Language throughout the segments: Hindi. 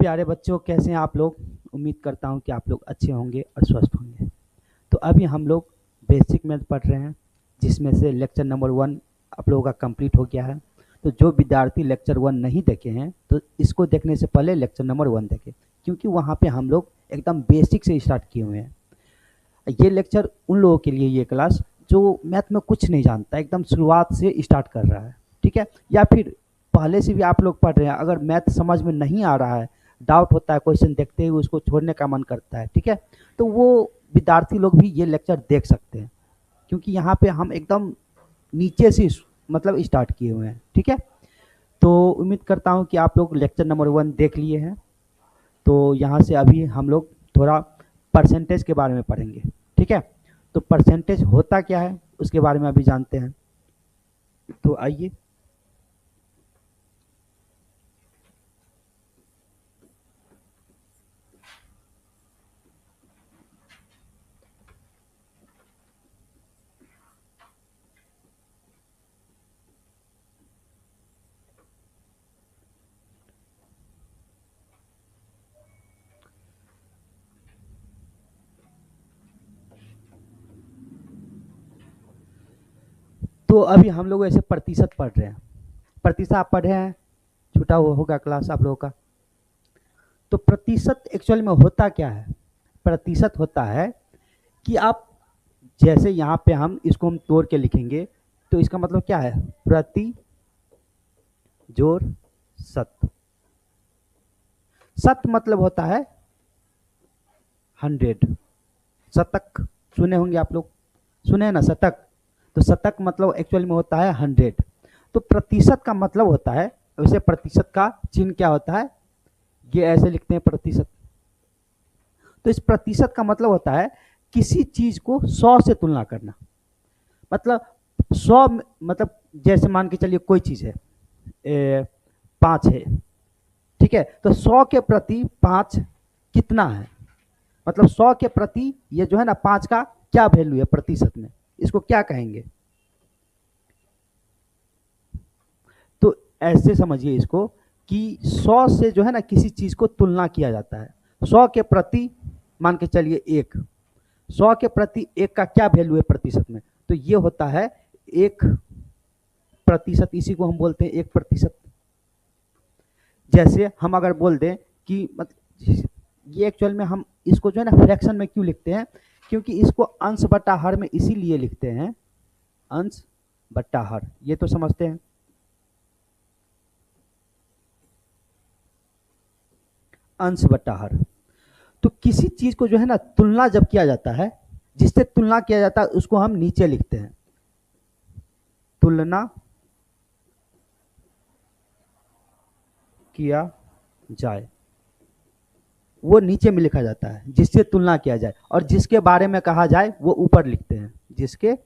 प्यारे बच्चों, कैसे हैं आप लोग। उम्मीद करता हूं कि आप लोग अच्छे होंगे और स्वस्थ होंगे। तो अभी हम लोग बेसिक मैथ पढ़ रहे हैं, जिसमें से लेक्चर नंबर 1 आप लोगों का कंप्लीट हो गया है। तो जो विद्यार्थी लेक्चर 1 नहीं देखे हैं तो इसको देखने से पहले लेक्चर नंबर 1 देखें, क्योंकि वहाँ पे हम लोग एकदम बेसिक से स्टार्ट किए हुए हैं। ये लेक्चर उन लोगों के लिए, ये क्लास जो मैथ में कुछ नहीं जानता, एकदम शुरुआत से स्टार्ट कर रहा है, ठीक है। या फिर पहले से भी आप लोग पढ़ रहे हैं, अगर मैथ समझ में नहीं आ रहा है, डाउट होता है, क्वेश्चन देखते ही उसको छोड़ने का मन करता है, ठीक है, तो वो विद्यार्थी लोग भी ये लेक्चर देख सकते हैं, क्योंकि यहाँ पे हम एकदम नीचे से मतलब स्टार्ट किए हुए हैं, ठीक है। तो उम्मीद करता हूँ कि आप लोग लेक्चर नंबर 1 देख लिए हैं। तो यहाँ से अभी हम लोग थोड़ा परसेंटेज के बारे में पढ़ेंगे, ठीक है। तो परसेंटेज होता क्या है उसके बारे में अभी जानते हैं। तो आइए, तो अभी हम लोग ऐसे प्रतिशत पढ़ रहे हैं। प्रतिशत आप पढ़े हैं, छूटा हुआ होगा क्लास आप लोगों का। तो प्रतिशत एक्चुअल में होता क्या है। प्रतिशत होता है कि आप जैसे यहाँ पे हम इसको हम तोड़ के लिखेंगे, तो इसका मतलब क्या है, प्रति जोड़ शत। शत मतलब होता है 100। शतक सुने होंगे आप लोग, सुने हैं ना शतक। तो शतक मतलब एक्चुअल में होता है 100। तो प्रतिशत का मतलब होता है, वैसे प्रतिशत का चिन्ह क्या होता है, ये ऐसे लिखते हैं प्रतिशत। तो इस प्रतिशत का मतलब होता है किसी चीज को 100 से तुलना करना। मतलब 100 मतलब जैसे मान के चलिए कोई चीज है 5 है, ठीक है। तो 100 के प्रति 5 कितना है, मतलब 100 के प्रति ये जो है ना 5 का क्या वैल्यू है प्रतिशत में, इसको क्या कहेंगे। तो ऐसे समझिए इसको कि 100 से जो है ना किसी चीज को तुलना किया जाता है। 100 के प्रति मान के चलिए 1, 100 के प्रति 1 का क्या वैल्यू है प्रतिशत में, तो ये होता है 1%। इसी को हम बोलते हैं 1%। जैसे हम अगर बोल दें कि मतलब ये एक्चुअल में हम इसको जो है ना फ्रैक्शन में क्यों लिखते हैं, क्योंकि इसको अंश बटा हर में इसीलिए लिखते हैं, अंश बटा हर, ये तो समझते हैं। अंश बटा हर। तो किसी चीज को जो है ना तुलना जब किया जाता है, जिससे तुलना किया जाता है उसको हम नीचे लिखते हैं, तुलना किया जाए, वो नीचे में लिखा जाता है जिससे तुलना किया जाए, और जिसके बारे में कहा जाए वो ऊपर लिखते हैं, जिसके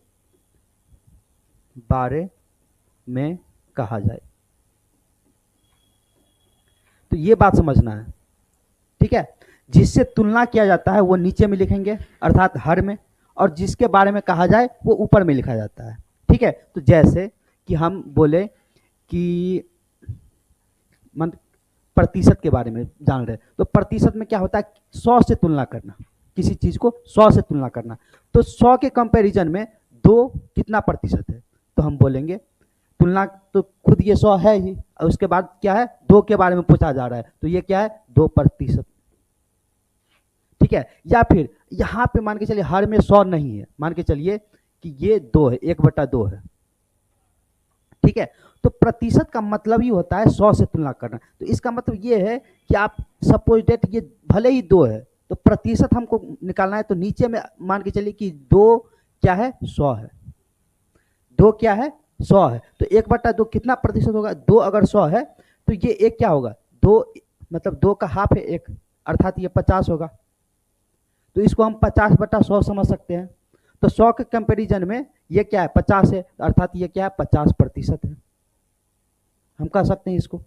बारे में कहा जाए। तो ये बात समझना है, ठीक है। जिससे तुलना किया जाता है वो नीचे में लिखेंगे अर्थात हर में, और जिसके बारे में कहा जाए वो ऊपर में लिखा जाता है, ठीक है। तो जैसे कि हम बोले कि प्रतिशत के बारे में जान रहे, तो प्रतिशत में क्या होता है, 100 से तुलना करना, किसी चीज को 100 से तुलना करना। तो 100 के कंपैरिजन में 2 कितना प्रतिशत है, तो हम बोलेंगे तुलना, तो खुद ये 100 है ही, और उसके बाद क्या है 2 के बारे में पूछा जा रहा है, तो ये क्या है 2%, ठीक है। या फिर यहाँ पे मान के चलिए हर में 100 नहीं है, मान के चलिए कि ये 2 है, 1/2 है, ठीक है। तो प्रतिशत का मतलब ही होता है 100 से तुलना करना। तो इसका मतलब ये है कि आप सपोज डेट ये भले ही 2 है, तो प्रतिशत हमको निकालना है, तो नीचे में मान के चलिए कि 2 क्या है 100 है, 2 क्या है 100 है, तो 1/2 कितना प्रतिशत होगा, 2 अगर 100 है तो ये एक क्या होगा 2, मतलब 2 का हाफ है 1, अर्थात ये 50 होगा। तो इसको हम 50/100 समझ सकते हैं। तो 100 के कंपेरिजन में ये क्या है 50 है, अर्थात ये क्या है 50% है, हम कह सकते हैं इसको।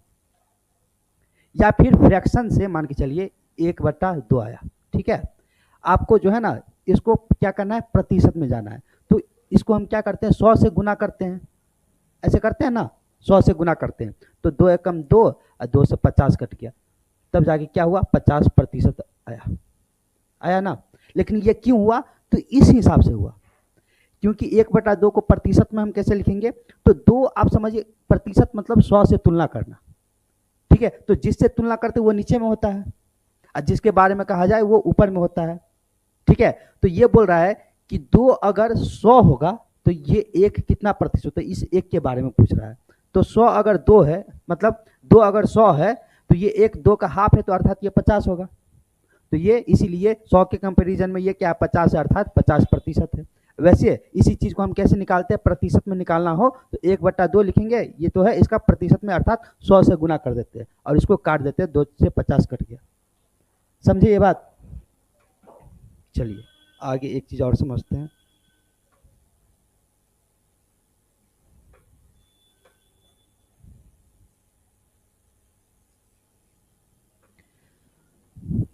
या फिर फ्रैक्शन से मान के चलिए 1/2 आया, ठीक है। आपको जो है ना इसको क्या करना है, प्रतिशत में जाना है, तो इसको हम क्या करते हैं 100 से गुना करते हैं, ऐसे करते हैं ना, 100 से गुना करते हैं, तो 2 एकम 2 और 2 से 50 कट गया, तब जाके क्या हुआ, 50% आया, आया ना। लेकिन ये क्यों हुआ, तो इस हिसाब से हुआ, क्योंकि 1/2 को प्रतिशत में हम कैसे लिखेंगे, तो 2 आप समझिए, प्रतिशत मतलब 100 से तुलना करना, ठीक है। तो जिससे तुलना करते वो नीचे में होता है, और जिसके बारे में कहा जाए वो ऊपर में होता है, ठीक है। तो ये बोल रहा है कि 2 अगर 100 होगा तो ये 1 कितना प्रतिशत है, इस 1 के बारे में पूछ रहा है। तो 100 अगर 2 है, मतलब 2 अगर 100 है तो ये 1 2 का हाफ है, तो अर्थात ये 50 होगा। तो ये इसीलिए 100 के कंपैरिजन में ये क्या 50 है, अर्थात 50% है। वैसे इसी चीज को हम कैसे निकालते हैं, प्रतिशत में निकालना हो तो 1/2 लिखेंगे, ये तो है, इसका प्रतिशत में अर्थात 100 से गुना कर देते हैं और इसको काट देते हैं, 2 से 50 कट गया। समझे ये बात। चलिए आगे एक चीज और समझते हैं।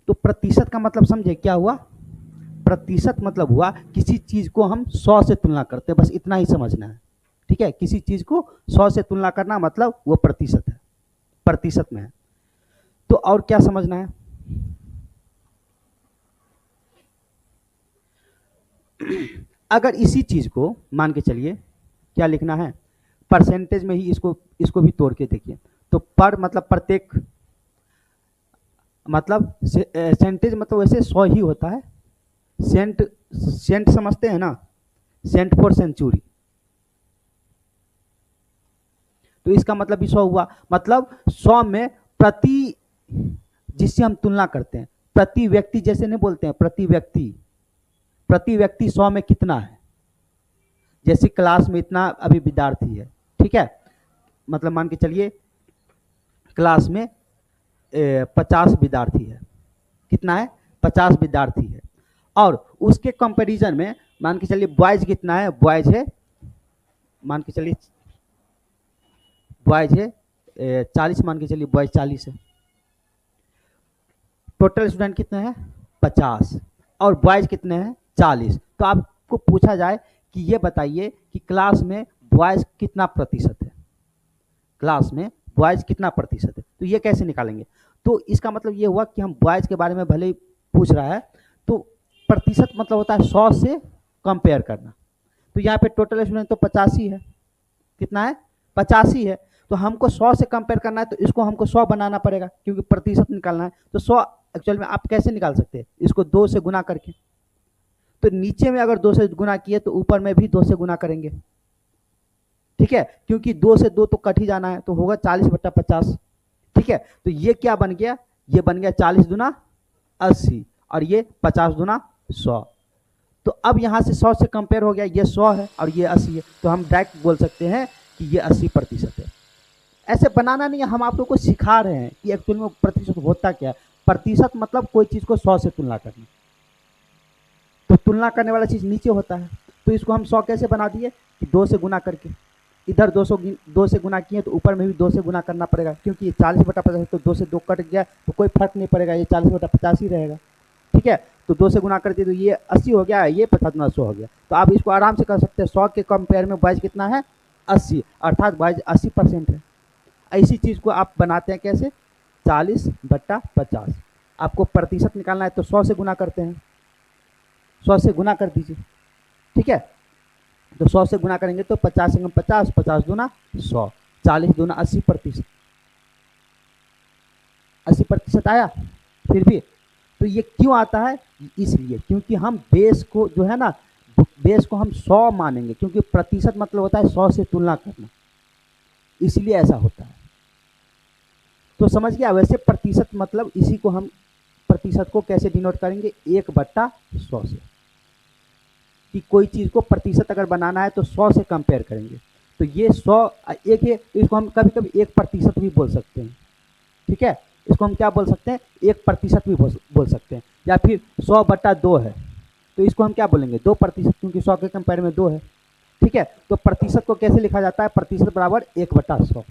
तो प्रतिशत का मतलब समझे क्या हुआ, प्रतिशत मतलब हुआ किसी चीज को हम 100 से तुलना करते हैं, बस इतना ही समझना है, ठीक है। किसी चीज को 100 से तुलना करना मतलब वो प्रतिशत है, प्रतिशत में है। तो और क्या समझना है, अगर इसी चीज को मान के चलिए क्या लिखना है, परसेंटेज में ही इसको भी तोड़ के देखिए। तो पर मतलब प्रत्येक, मतलब सेंटेज मतलब वैसे 100 ही होता है। सेंट, सेंट समझते हैं ना, सेंट फॉर सेंचुरी, तो इसका मतलब भी 100 हुआ, मतलब 100 में प्रति, जिससे हम तुलना करते हैं, प्रति व्यक्ति जैसे नहीं बोलते हैं, प्रति व्यक्ति, प्रति व्यक्ति 100 में कितना है, जैसे क्लास में इतना अभी विद्यार्थी है, ठीक है। मतलब मान के चलिए क्लास में 50 विद्यार्थी है, कितना है, 50 विद्यार्थी है, और उसके कंपैरिजन में मान के चलिए बॉयज कितना है, बॉयज है, मान के चलिए बॉयज है 40, मान के चलिए बॉयज 40 है। टोटल स्टूडेंट कितने हैं 50, और बॉयज कितने हैं 40। तो आपको पूछा जाए कि ये बताइए कि क्लास में बॉयज कितना प्रतिशत है, क्लास में बॉयज कितना प्रतिशत है, तो ये कैसे निकालेंगे। तो इसका मतलब ये हुआ कि हम बॉयज के बारे में भले ही पूछ रहा है, तो प्रतिशत मतलब होता है 100 से कंपेयर करना। तो यहाँ पे टोटल स्टूडेंट तो 85 है, कितना है 85 है, तो हमको 100 से कंपेयर करना है, तो इसको हमको 100 बनाना पड़ेगा क्योंकि प्रतिशत निकालना है। तो 100 एक्चुअल में आप कैसे निकाल सकते हैं, इसको 2 से गुना करके। तो नीचे में अगर 2 से गुना किए तो ऊपर में भी 2 से गुना करेंगे, ठीक है, क्योंकि 2 से 2 तो कट ही जाना है, तो होगा 40/50, ठीक है। तो ये क्या बन गया, ये बन गया 40 दूना 80, और ये 50 दूना 100। तो अब यहाँ से 100 से कंपेयर हो गया, ये 100 है और ये 80 है, तो हम डायरेक्ट बोल सकते हैं कि ये 80% है। ऐसे बनाना नहीं है, हम आप लोग को सिखा रहे हैं कि एक्चुअल में प्रतिशत होता क्या है। प्रतिशत मतलब कोई चीज को 100 से तुलना करना, तो तुलना करने वाला चीज नीचे होता है। तो इसको हम 100 कैसे बना दिए कि 2 से गुना करके, इधर 2 से गुना किए तो ऊपर में भी 2 से गुना करना पड़ेगा, क्योंकि 40/50 तो 2 से 2 कट गया तो कोई फर्क नहीं पड़ेगा, ये 40/50 ही रहेगा, ठीक है। तो 2 से गुना कर दिए तो ये 80 हो गया, ये 50 गुना 100 हो गया। तो आप इसको आराम से कर सकते हैं, 100 के कंपेयर में बॉयज कितना है 80, अर्थात बॉयज 80% है। ऐसी चीज को आप बनाते हैं कैसे, 40/50। आपको प्रतिशत निकालना है तो 100 से गुना करते हैं, 100 से गुना कर दीजिए, ठीक है। तो 100 से गुना करेंगे तो 50 से 50, 50 दूना 100, 40 दूना 80%, 80% आया। फिर भी तो ये क्यों आता है, इसलिए क्योंकि हम बेस को जो है ना, बेस को हम 100 मानेंगे, क्योंकि प्रतिशत मतलब होता है 100 से तुलना करना, इसलिए ऐसा होता है। तो समझ गया। वैसे प्रतिशत मतलब इसी को हम, प्रतिशत को कैसे डिनोट करेंगे, 1/100 से, कि कोई चीज को प्रतिशत अगर बनाना है तो 100 से कंपेयर करेंगे। तो ये 100 एक है, तो इसको हम कभी कभी 1% भी बोल सकते हैं, ठीक है। इसको हम क्या बोल सकते हैं, 1% भी बोल सकते हैं, या फिर 100/2 है तो इसको हम क्या बोलेंगे 2%, क्योंकि 100 के कंपेयर में 2 है, ठीक है। तो प्रतिशत को कैसे लिखा जाता है, प्रतिशत बराबर 1/100,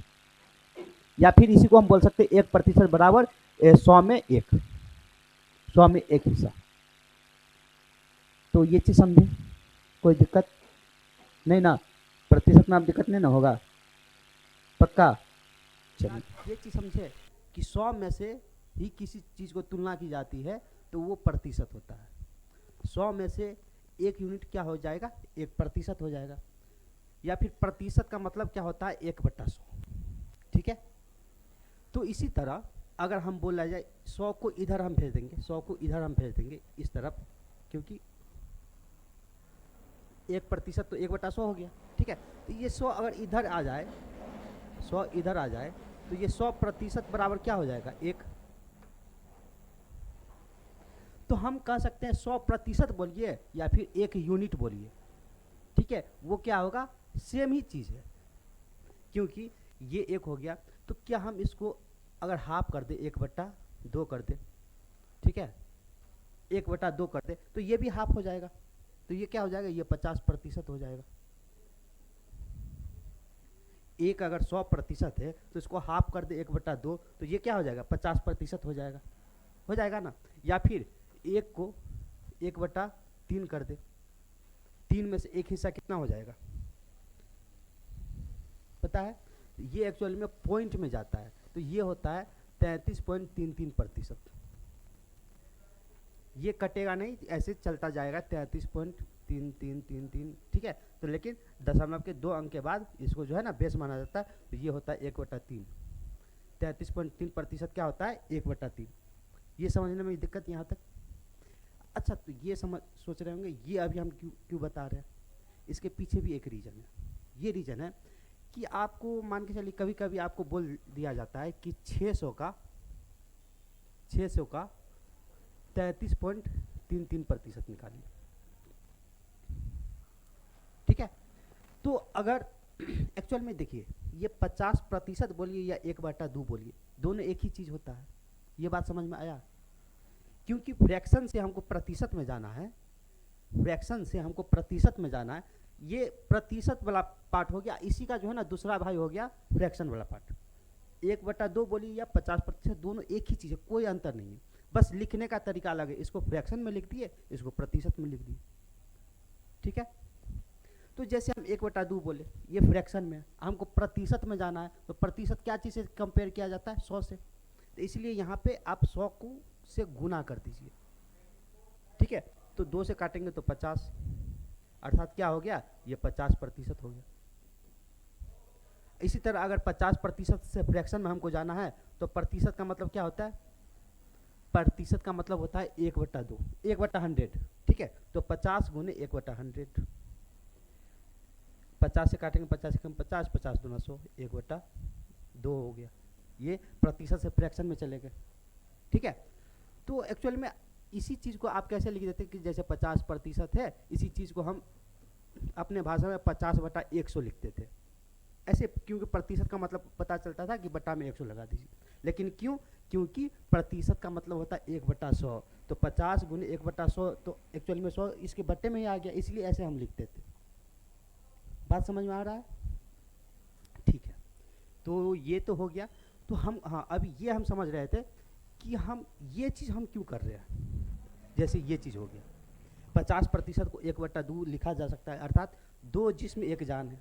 या फिर इसी को हम बोल सकते हैं 1% बराबर 100 में 1, 100 में 1 हिस्सा। तो ये चीज समझे, कोई दिक्कत नहीं ना, प्रतिशत में आप दिक्कत नहीं ना होगा, पक्का। चलिए ये चीज समझे कि 100 में से ही किसी चीज़ को तुलना की जाती है तो वो प्रतिशत होता है। 100 में से 1 यूनिट क्या हो जाएगा, 1% हो जाएगा। या फिर प्रतिशत का मतलब क्या होता है, 1/100। ठीक है, तो इसी तरह अगर हम बोला जाए 100 को इधर हम भेज देंगे, 100 को इधर हम भेज देंगे इस तरफ, क्योंकि 1% तो 1/100 हो गया। ठीक है, तो ये 100 अगर इधर आ जाए, 100 इधर आ जाए तो ये 100% बराबर क्या हो जाएगा, 1। तो हम कह सकते हैं 100% बोलिए या फिर 1 यूनिट बोलिए। ठीक है, वो क्या होगा, सेम ही चीज़ है, क्योंकि ये 1 हो गया। तो क्या हम इसको अगर हाफ कर दे, 1/2 कर दे, ठीक है, 1/2 कर दे तो ये भी हाफ हो जाएगा। तो ये क्या हो जाएगा, ये 50% हो जाएगा। 1 अगर 100% है तो इसको हाफ कर दे 1/2 तो ये क्या हो जाएगा, 50% हो जाएगा ना। या फिर 1 को 1/3 कर दे, 3 में से 1 हिस्सा कितना हो जाएगा पता है, ये एक्चुअली में पॉइंट में जाता है, तो ये होता है 33.33%। ये कटेगा नहीं, ऐसे चलता जाएगा 33.3333। ठीक है, तो लेकिन दशमलव के 2 अंक के बाद इसको जो है ना बेस माना जाता है, तो ये होता है 1/3। 33.3% क्या होता है, 1/3। ये समझने में दिक्कत यहाँ तक। अच्छा, तो ये सोच रहे होंगे ये अभी हम क्यों बता रहे हैं, इसके पीछे भी एक रीज़न है। ये रीज़न है कि आपको मान के चलिए कभी कभी आपको बोल दिया जाता है कि 600 का 33.33% निकालिए। ठीक है, तो अगर एक्चुअल में देखिए ये 50% बोलिए या 1/2 बोलिए, दोनों एक ही चीज़ होता है। ये बात समझ में आया, क्योंकि फ्रैक्शन से हमको प्रतिशत में जाना है, फ्रैक्शन से हमको प्रतिशत में जाना है। ये प्रतिशत वाला पार्ट हो गया, इसी का जो है ना दूसरा भाई हो गया फ्रैक्शन वाला पार्ट। 1/2 बोलिए या 50%, दोनों एक ही चीज़ है, कोई अंतर नहीं है, बस लिखने का तरीका अलग है। इसको फ्रैक्शन में लिख दिए, इसको प्रतिशत में लिख दिए। ठीक है, तो जैसे हम 1/2 बोले, ये फ्रैक्शन में है, हमको प्रतिशत में जाना है, तो प्रतिशत क्या चीज़ से कंपेयर किया जाता है, 100 से। तो इसलिए यहाँ पे आप 100 को से गुना कर दीजिए। ठीक है, तो 2 से काटेंगे तो 50, अर्थात क्या हो गया, ये 50% हो गया। इसी तरह अगर 50% से फ्रैक्शन में हमको जाना है तो प्रतिशत का मतलब क्या होता है, प्रतिशत का मतलब होता है 1/2, 1/100। ठीक है, तो 50 गुने 1/100, 50 से काटेंगे 50 से कम 50, 50 दूना 100, 1/2 हो गया। ये प्रतिशत से फ्रैक्शन में चले गए। ठीक है, तो एक्चुअल में इसी चीज़ को आप कैसे लिख देते कि जैसे 50% है, इसी चीज़ को हम अपने भाषा में 50/100 लिखते थे ऐसे, क्योंकि प्रतिशत का मतलब पता चलता था कि बटा में 100 लगा दीजिए। लेकिन क्यों, क्योंकि प्रतिशत का मतलब होता है 1/100, तो 50 गुने 1/100 तो एक्चुअल में 100 इसके बट्टे में ही आ गया, इसलिए ऐसे हम लिखते थे। बात समझ में आ रहा है, ठीक है, तो ये तो हो गया। तो हम हाँ अभी ये हम समझ रहे थे कि हम ये चीज़ हम क्यों कर रहे हैं। जैसे ये चीज़ हो गया, 50% को 1/2 लिखा जा सकता है, अर्थात 2 जिस्म 1 जान है,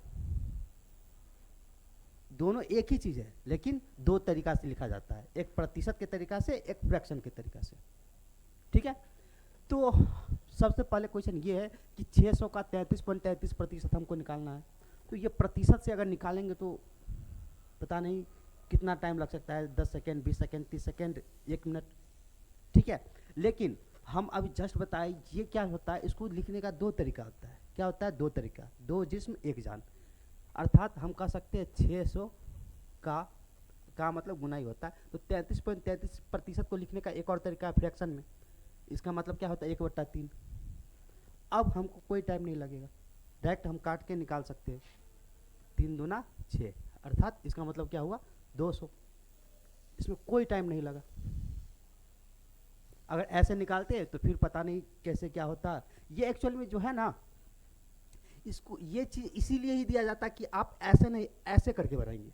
दोनों एक ही चीज़ है लेकिन 2 तरीका से लिखा जाता है, एक प्रतिशत के तरीका से, एक फ्रैक्शन के तरीका से। ठीक है, तो सबसे पहले क्वेश्चन ये है कि 600 का 33.33% हमको निकालना है। तो ये प्रतिशत से अगर निकालेंगे तो पता नहीं कितना टाइम लग सकता है, 10 सेकेंड, 20 सेकेंड, 30 सेकेंड, 1 मिनट। ठीक है, लेकिन हम अभी जस्ट बताए ये क्या होता है, इसको लिखने का 2 तरीका होता है। क्या होता है, 2 तरीका, 2 जिस्म 1 जान, अर्थात हम कह सकते हैं 600 का मतलब गुना ही होता है। तो 33.33% को लिखने का एक और तरीका है फ्रैक्शन में, इसका मतलब क्या होता है 1/3। अब हमको कोई टाइम नहीं लगेगा, डायरेक्ट हम काट के निकाल सकते हैं, 3 दूना 6, अर्थात इसका मतलब क्या हुआ 200। इसमें कोई टाइम नहीं लगा। अगर ऐसे निकालते तो फिर पता नहीं कैसे क्या होता। ये एक्चुअल में जो है ना, इसको ये चीज़ इसीलिए ही दिया जाता है कि आप ऐसे नहीं ऐसे करके बनाएंगे,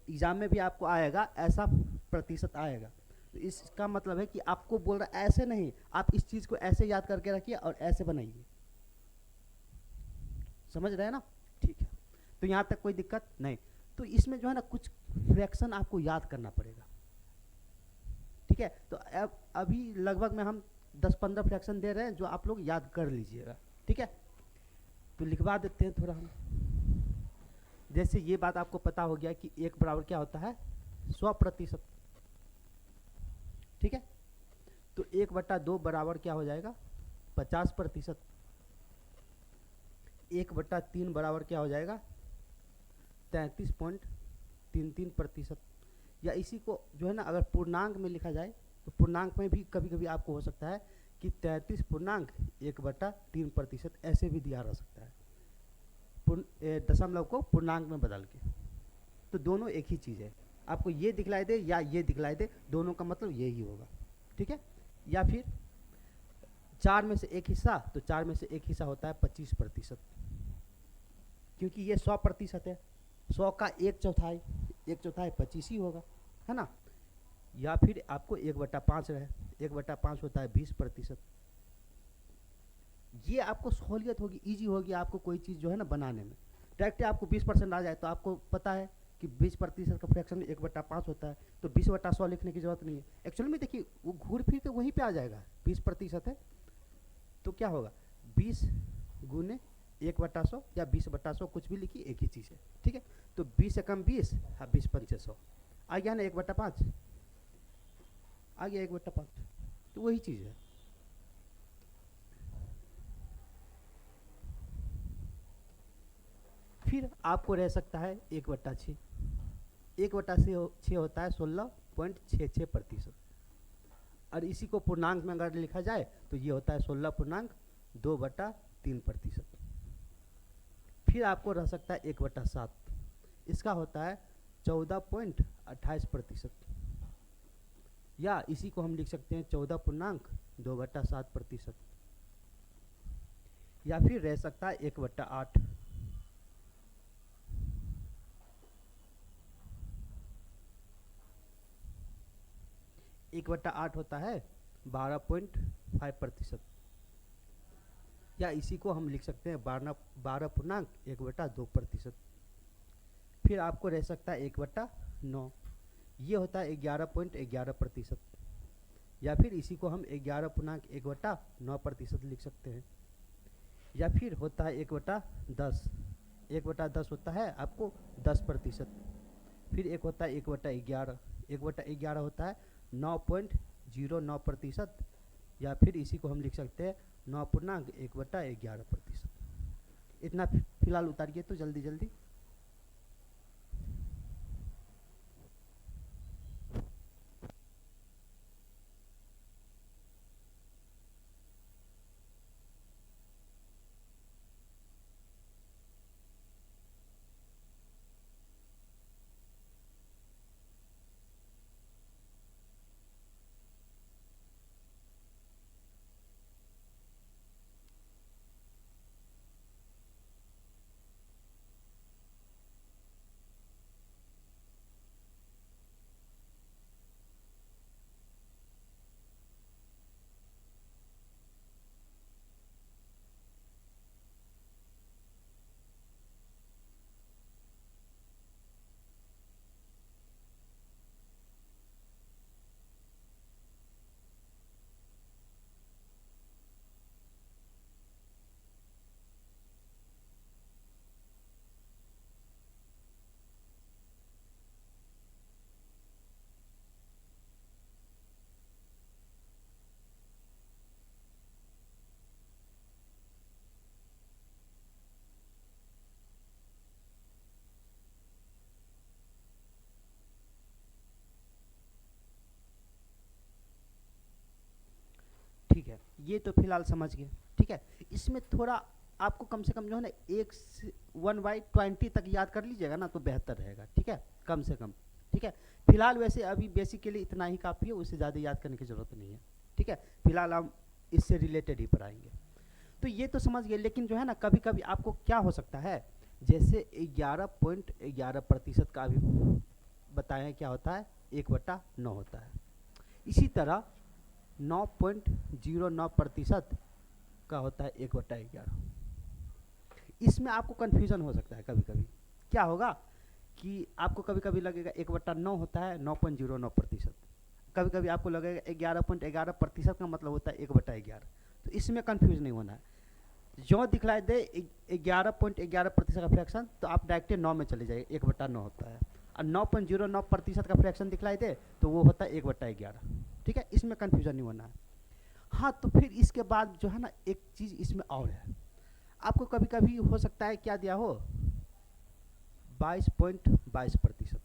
एग्जाम में भी आपको आएगा ऐसा प्रतिशत आएगा। तो इसका मतलब है कि आपको बोल रहा ऐसे नहीं, आप इस चीज़ को ऐसे याद करके रखिए और ऐसे बनाइए। समझ रहे हैं ना, ठीक है, तो यहाँ तक कोई दिक्कत नहीं। तो इसमें जो है ना कुछ फ्रैक्शन आपको याद करना पड़ेगा। ठीक है, तो अब अभी लगभग में हम 10-15 फ्रैक्शन दे रहे हैं जो आप लोग याद कर लीजिएगा। ठीक है, तो लिखवा देते हैं थोड़ा हम। जैसे ये बात आपको पता हो गया कि 1 बराबर क्या होता है 100%। ठीक है, तो 1/2 बराबर क्या हो जाएगा 50%। 1/3 बराबर क्या हो जाएगा 33.33%। या इसी को जो है ना अगर पूर्णांक में लिखा जाए तो पूर्णांक में भी कभी कभी आपको हो सकता है कि 33.1/3% ऐसे भी दिया रह सकता है दशमलव को पूर्णांक में बदल के। तो दोनों एक ही चीज़ है, आपको ये दिखलाई दे या ये दिखलाई दे, दोनों का मतलब यही होगा। ठीक है, या फिर 4 में से एक हिस्सा, तो 4 में से एक हिस्सा होता है 25%, क्योंकि ये 100% है। 100 का 1/4, 1/4 25 ही होगा, है ना। या फिर आपको 1/5 रहे, 1/5 होता है 20%। ये आपको सहूलियत होगी, इजी होगी आपको कोई चीज़ जो है ना बनाने में। डायरेक्ट आपको 20% आ जाए तो आपको पता है कि 20% का फ्रैक्शन 1/5 होता है, तो 20/100 लिखने की जरूरत नहीं है। एक्चुअली में देखिए वो घूर फिर के वहीं पे आ जाएगा, 20% है तो क्या होगा 20 गुने 1/100 या 20/100 कुछ भी लिखिए, एक ही चीज़ है। ठीक है, तो 20 से कम 20, हाँ 20/500 आ गया ना, 1/5 आ गया 1/5, तो वही चीज़ है। फिर आपको रह सकता है 1/6। 1/6 होता है 16.66%। और इसी को पूर्णांक में अगर लिखा जाए तो ये होता है 16.2/3%। फिर आपको रह सकता है 1/7, इसका होता है 14.28%। या इसी को हम लिख सकते हैं 14.2/7%। या फिर रह सकता है 1/8। 1/8 होता है 12.5%। या इसी को हम लिख सकते हैं 12.1/2%। फिर आपको रह सकता है 1/9, ये होता है 11.11%। या फिर इसी को हम 11.1/9% लिख सकते हैं। या फिर होता है 1/10, 1/10 होता है आपको 10%। फिर एक होता है 1/11, 1/11 होता है 9.09%। या फिर इसी को हम लिख सकते हैं 9.1/11%। इतना फिलहाल उतारिए तो जल्दी जल्दी। ठीक है, ये तो फिलहाल समझ गए। ठीक है, इसमें थोड़ा आपको कम से कम जो है ना 1/20 तक याद कर लीजिएगा ना तो बेहतर रहेगा। ठीक है, कम से कम। ठीक है, फिलहाल वैसे अभी बेसिकली इतना ही काफ़ी है, उससे ज़्यादा याद करने की ज़रूरत नहीं है। ठीक है, फिलहाल हम इससे रिलेटेड ही पढ़ाएंगे। तो ये तो समझ गए, लेकिन जो है ना कभी कभी आपको क्या हो सकता है, जैसे 11.11% का अभी बताएं क्या होता है 1/9 होता है। इसी तरह 9.09% का होता है 1/11। इसमें आपको कन्फ्यूज़न हो सकता है कभी कभी। क्या होगा कि आपको कभी कभी लगेगा 1/9 होता है 9.09%, कभी कभी आपको लगेगा 11.11% का मतलब होता है 1/11, तो इसमें कंफ्यूज नहीं होना है। जो दिखलाई दे 11.11% का फ्रैक्शन तो आप डायरेक्ट 9 में चले जाइए, 1/9 होता है। और 9.09% का फ्रैक्शन दिखलाई दे तो वो होता है 1/11। ठीक है, इसमें कन्फ्यूजन नहीं होना है। हाँ, तो फिर इसके बाद जो है ना एक चीज़ इसमें और है, आपको कभी कभी हो सकता है क्या दिया हो 22.22%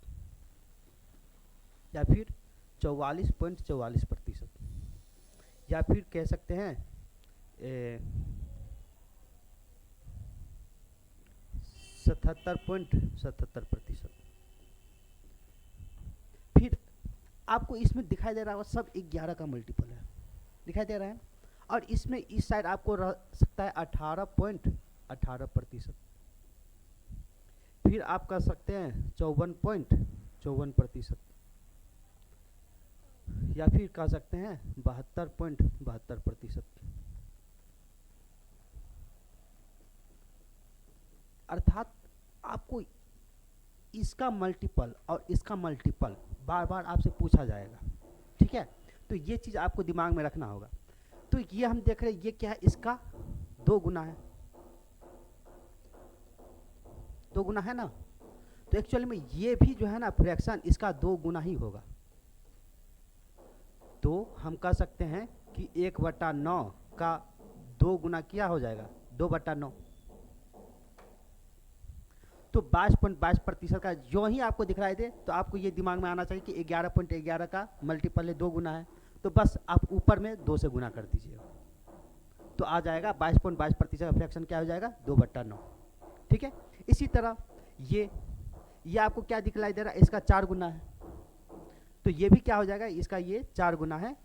या फिर 44.44%, या फिर कह सकते हैं 77.77%। फिर आपको इसमें दिखाई दे रहा होगा सब 11 का मल्टीपल है, दिखाई दे रहा है। और इसमें इस साइड आपको रह सकता है 18.18%, फिर आप कर सकते हैं 54.54%, या फिर कह सकते हैं 72.72%। अर्थात आपको इसका मल्टीपल और इसका मल्टीपल बार बार आपसे पूछा जाएगा। ठीक है, तो ये चीज़ आपको दिमाग में रखना होगा। तो ये हम देख रहे हैं, ये क्या है, इसका 2 गुना है, 2 गुना है ना। तो एक्चुअली में ये भी जो है ना फ्रैक्शन इसका 2 गुना ही होगा। तो हम कह सकते हैं कि 1/9 का 2 गुना क्या हो जाएगा, 2/9। तो 22.22% का जो ही आपको दिखलाई दे तो आपको ये दिमाग में आना चाहिए कि 11.11 का मल्टीपल है 2 गुना है, तो बस आप ऊपर में 2 से गुना कर दीजिएगा तो आ जाएगा 22.22% का फ्रैक्शन क्या हो जाएगा 2/9। ठीक है, इसी तरह ये आपको क्या दिखलाई दे रहा है, इसका 4 गुना है, तो ये भी क्या हो जाएगा, इसका ये 4 गुना है,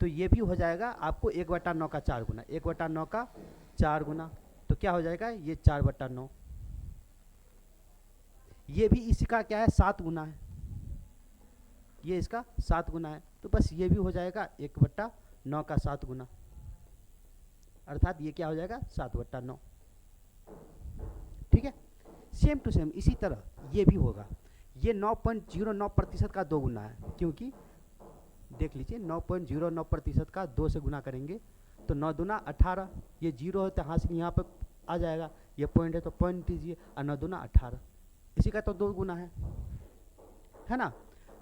तो ये भी हो जाएगा आपको 1/9 का 4 गुना, 1/9 का 4 गुना, तो क्या हो जाएगा ये 4/9। ये भी इसी का क्या है 7 गुना है, ये इसका 7 गुना है, तो बस ये भी हो जाएगा 1/9 का 7 गुना, अर्थात ये क्या हो जाएगा 7/9। ठीक है, सेम टू सेम इसी तरह ये भी होगा, ये 9.09% का 2 गुना है, क्योंकि देख लीजिए 9.09% का 2 से गुना करेंगे तो 9 दूना 18, ये 0 है तो यहाँ से यहाँ पर आ जाएगा, ये पॉइंट है तो पॉइंट दीजिए, और 9 दूना 18, इसी का तो 2 गुना है ना।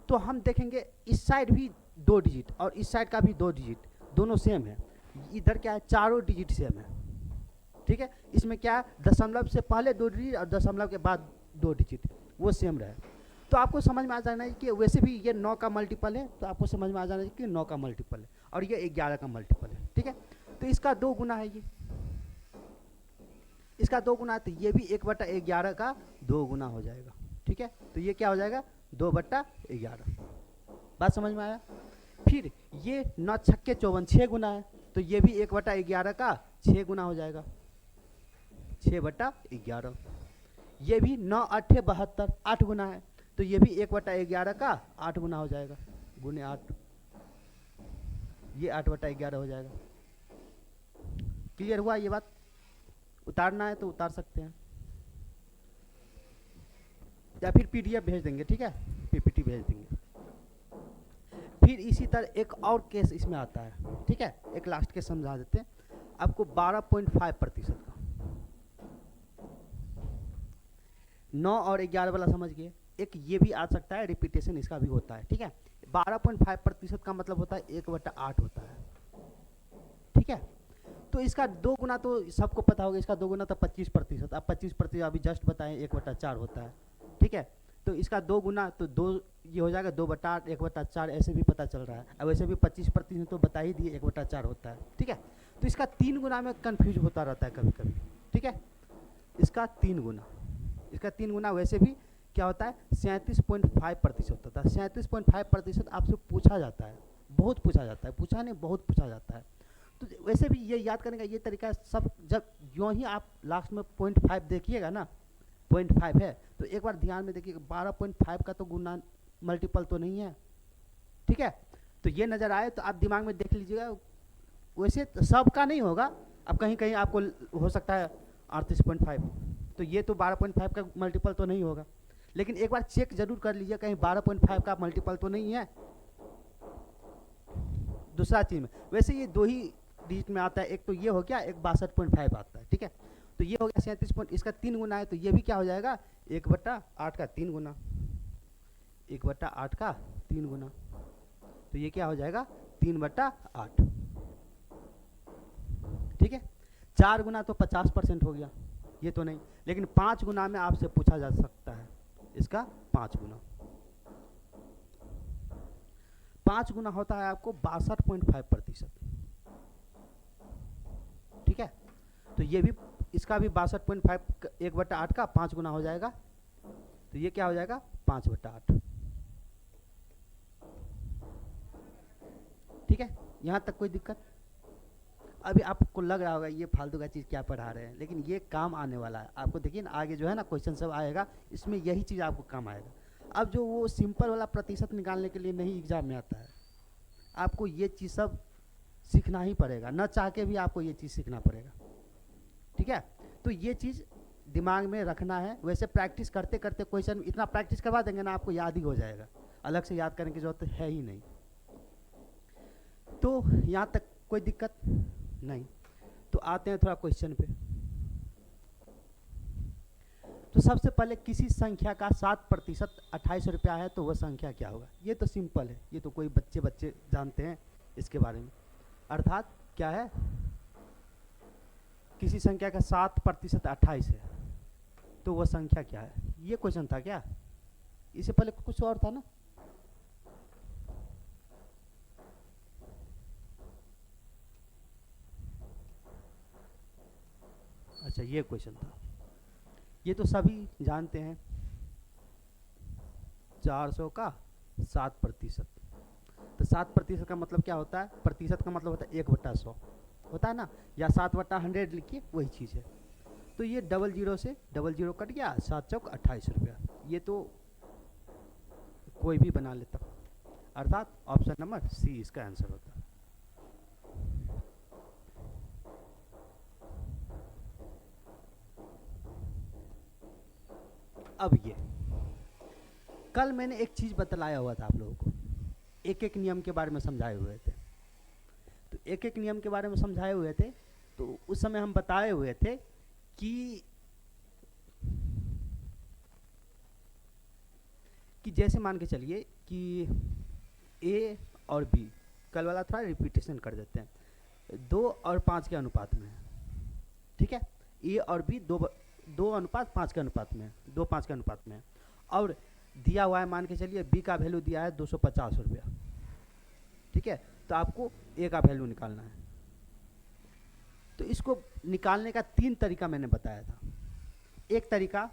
तो हम देखेंगे इस साइड भी 2 डिजिट और इस साइड का भी 2 डिजिट, दोनों सेम है, इधर क्या है चारों डिजिट सेम है। ठीक है, इसमें क्या है दशमलव से पहले 2 डिजिट और दशमलव के बाद 2 डिजिट वो सेम रहे, तो आपको समझ में आ जाना है कि वैसे भी ये 9 का मल्टीपल है, तो आपको समझ में आ जाना है कि 9 का मल्टीपल है और ये 11 का मल्टीपल है। ठीक है, तो इसका 2 गुना है, ये इसका 2 गुना है, तो ये भी 1/11 का 2 गुना हो जाएगा। ठीक है, तो ये क्या हो जाएगा 2/11, बात समझ में आया। फिर ये 9 छक्के 54, 6 गुना है, तो ये भी 1/11 का 6 गुना हो जाएगा, 6/11। ये भी 9 8 72, 8 गुना है, तो ये भी 1/11 का 8 गुना हो जाएगा, गुने 8, ये 8/11 हो जाएगा। क्लियर हुआ ये बात? उतारना है तो उतार सकते हैं, या फिर पीडीएफ भेज देंगे। ठीक है, पीपीटी भेज देंगे। फिर इसी तरह एक और केस इसमें आता है। ठीक है, एक लास्ट केस समझा देते हैं आपको, 12.5% का 9 और 11 वाला समझ गए। एक ये भी आ सकता है, रिपीटेशन इसका भी होता है। ठीक है, 12.5% का मतलब होता है 1/8 होता है। ठीक है, तो इसका 2 गुना तो सबको पता होगा, इसका 2 गुना तो 25%, अब 25% अभी जस्ट बताएं 1/4 होता है। ठीक है, तो इसका 2 गुना तो 2 ये हो जाएगा 2/8, 1/4 ऐसे भी पता चल रहा है। अब वैसे भी 25% तो बता ही दिए 1/4 होता है। ठीक है, तो इसका 3 गुना में कन्फ्यूज होता रहता है कभी कभी। ठीक है, इसका 3 गुना, इसका 3 गुना वैसे भी क्या होता है 37.5% होता है। 37.5% आपसे पूछा जाता है, बहुत पूछा जाता है, पूछा नहीं बहुत पूछा जाता है। तो वैसे भी ये याद करने का ये तरीका है, सब जब यूँ ही आप लास्ट में 0.5 देखिएगा ना, 0.5 है तो एक बार ध्यान में देखिएगा 12.5 का तो गुना मल्टीपल तो नहीं है। ठीक है, तो ये नज़र आए तो आप दिमाग में देख लीजिएगा, वैसे तो सबका नहीं होगा, अब कहीं कहीं आपको हो सकता है 38.5, तो ये तो 12.5 का मल्टीपल तो नहीं होगा, लेकिन एक बार चेक जरूर कर लीजिए कहीं 12.5 का मल्टीपल तो नहीं है। दूसरा चीज में, वैसे ये 2 ही डिजिट में आता है, एक तो ये हो गया, एक 62.5 आता है, ठीक है। तो ये हो गया 37 पॉइंट, इसका 3 गुना है, तो ये भी क्या हो जाएगा 1/8 का 3 गुना, 1/8 का 3 गुना, तो ये क्या हो जाएगा 3/8, ठीक है। 4 गुना तो 50% हो गया, ये तो नहीं, लेकिन 5 गुना में आपसे पूछा जा सकता है, इसका 5 गुना, 5 गुना होता है आपको 62.5%, ठीक है। तो ये भी, इसका भी 62.5 1/8 का 5 गुना हो जाएगा, तो ये क्या हो जाएगा 5/8, ठीक है। यहां तक कोई दिक्कत? अभी आपको लग रहा होगा ये फालतू का चीज़ क्या पढ़ा रहे हैं, लेकिन ये काम आने वाला है आपको। देखिए ना आगे जो है ना क्वेश्चन सब आएगा, इसमें यही चीज़ आपको काम आएगा। अब जो वो सिंपल वाला प्रतिशत निकालने के लिए नहीं एग्जाम में आता है, आपको ये चीज़ सब सीखना ही पड़ेगा, न चाह के भी आपको ये चीज़ सीखना पड़ेगा, ठीक है। तो ये चीज़ दिमाग में रखना है। वैसे प्रैक्टिस करते करते क्वेश्चन इतना प्रैक्टिस करवा देंगे ना, आपको याद ही हो जाएगा, अलग से याद करने की जरूरत है ही नहीं। तो यहाँ तक कोई दिक्कत नहीं। तो आते हैं थोड़ा क्वेश्चन पे। तो सबसे पहले किसी संख्या का 7% 28 रुपया है, तो वह संख्या क्या होगा? ये तो सिंपल है, ये तो कोई बच्चे जानते हैं इसके बारे में। अर्थात क्या है, किसी संख्या का 7% 28 है, तो वह संख्या क्या है? ये क्वेश्चन था क्या? इससे पहले कुछ और था ना? अच्छा, ये क्वेश्चन था। ये तो सभी जानते हैं, 400 का 7%। तो 7% का मतलब क्या होता है? प्रतिशत का मतलब होता है 1/100 होता है ना, या 7/100 लिखिए, वही चीज़ है। तो ये 00 से 00 कट गया, 7 चौक 28 रुपया। ये तो कोई भी बना लेता, अर्थात ऑप्शन नंबर सी इसका आंसर होता है। अब ये कल मैंने एक चीज़ बतलाया हुआ था आप लोगों को, एक एक नियम के बारे में समझाए हुए थे। तो एक एक नियम के बारे में समझाए हुए थे, तो उस समय हम बताए हुए थे कि जैसे मान के चलिए कि ए और बी, कल वाला थोड़ा रिपीटेशन कर देते हैं, 2 और 5 के अनुपात में है, ठीक है। ए और बी 2:5 के अनुपात में है, 2:5 के अनुपात में है, और दिया हुआ है, मान के चलिए बी का वैल्यू दिया है 250 रुपया, ठीक है। तो आपको ए का वैल्यू निकालना है। तो इसको निकालने का 3 तरीका मैंने बताया था। एक तरीका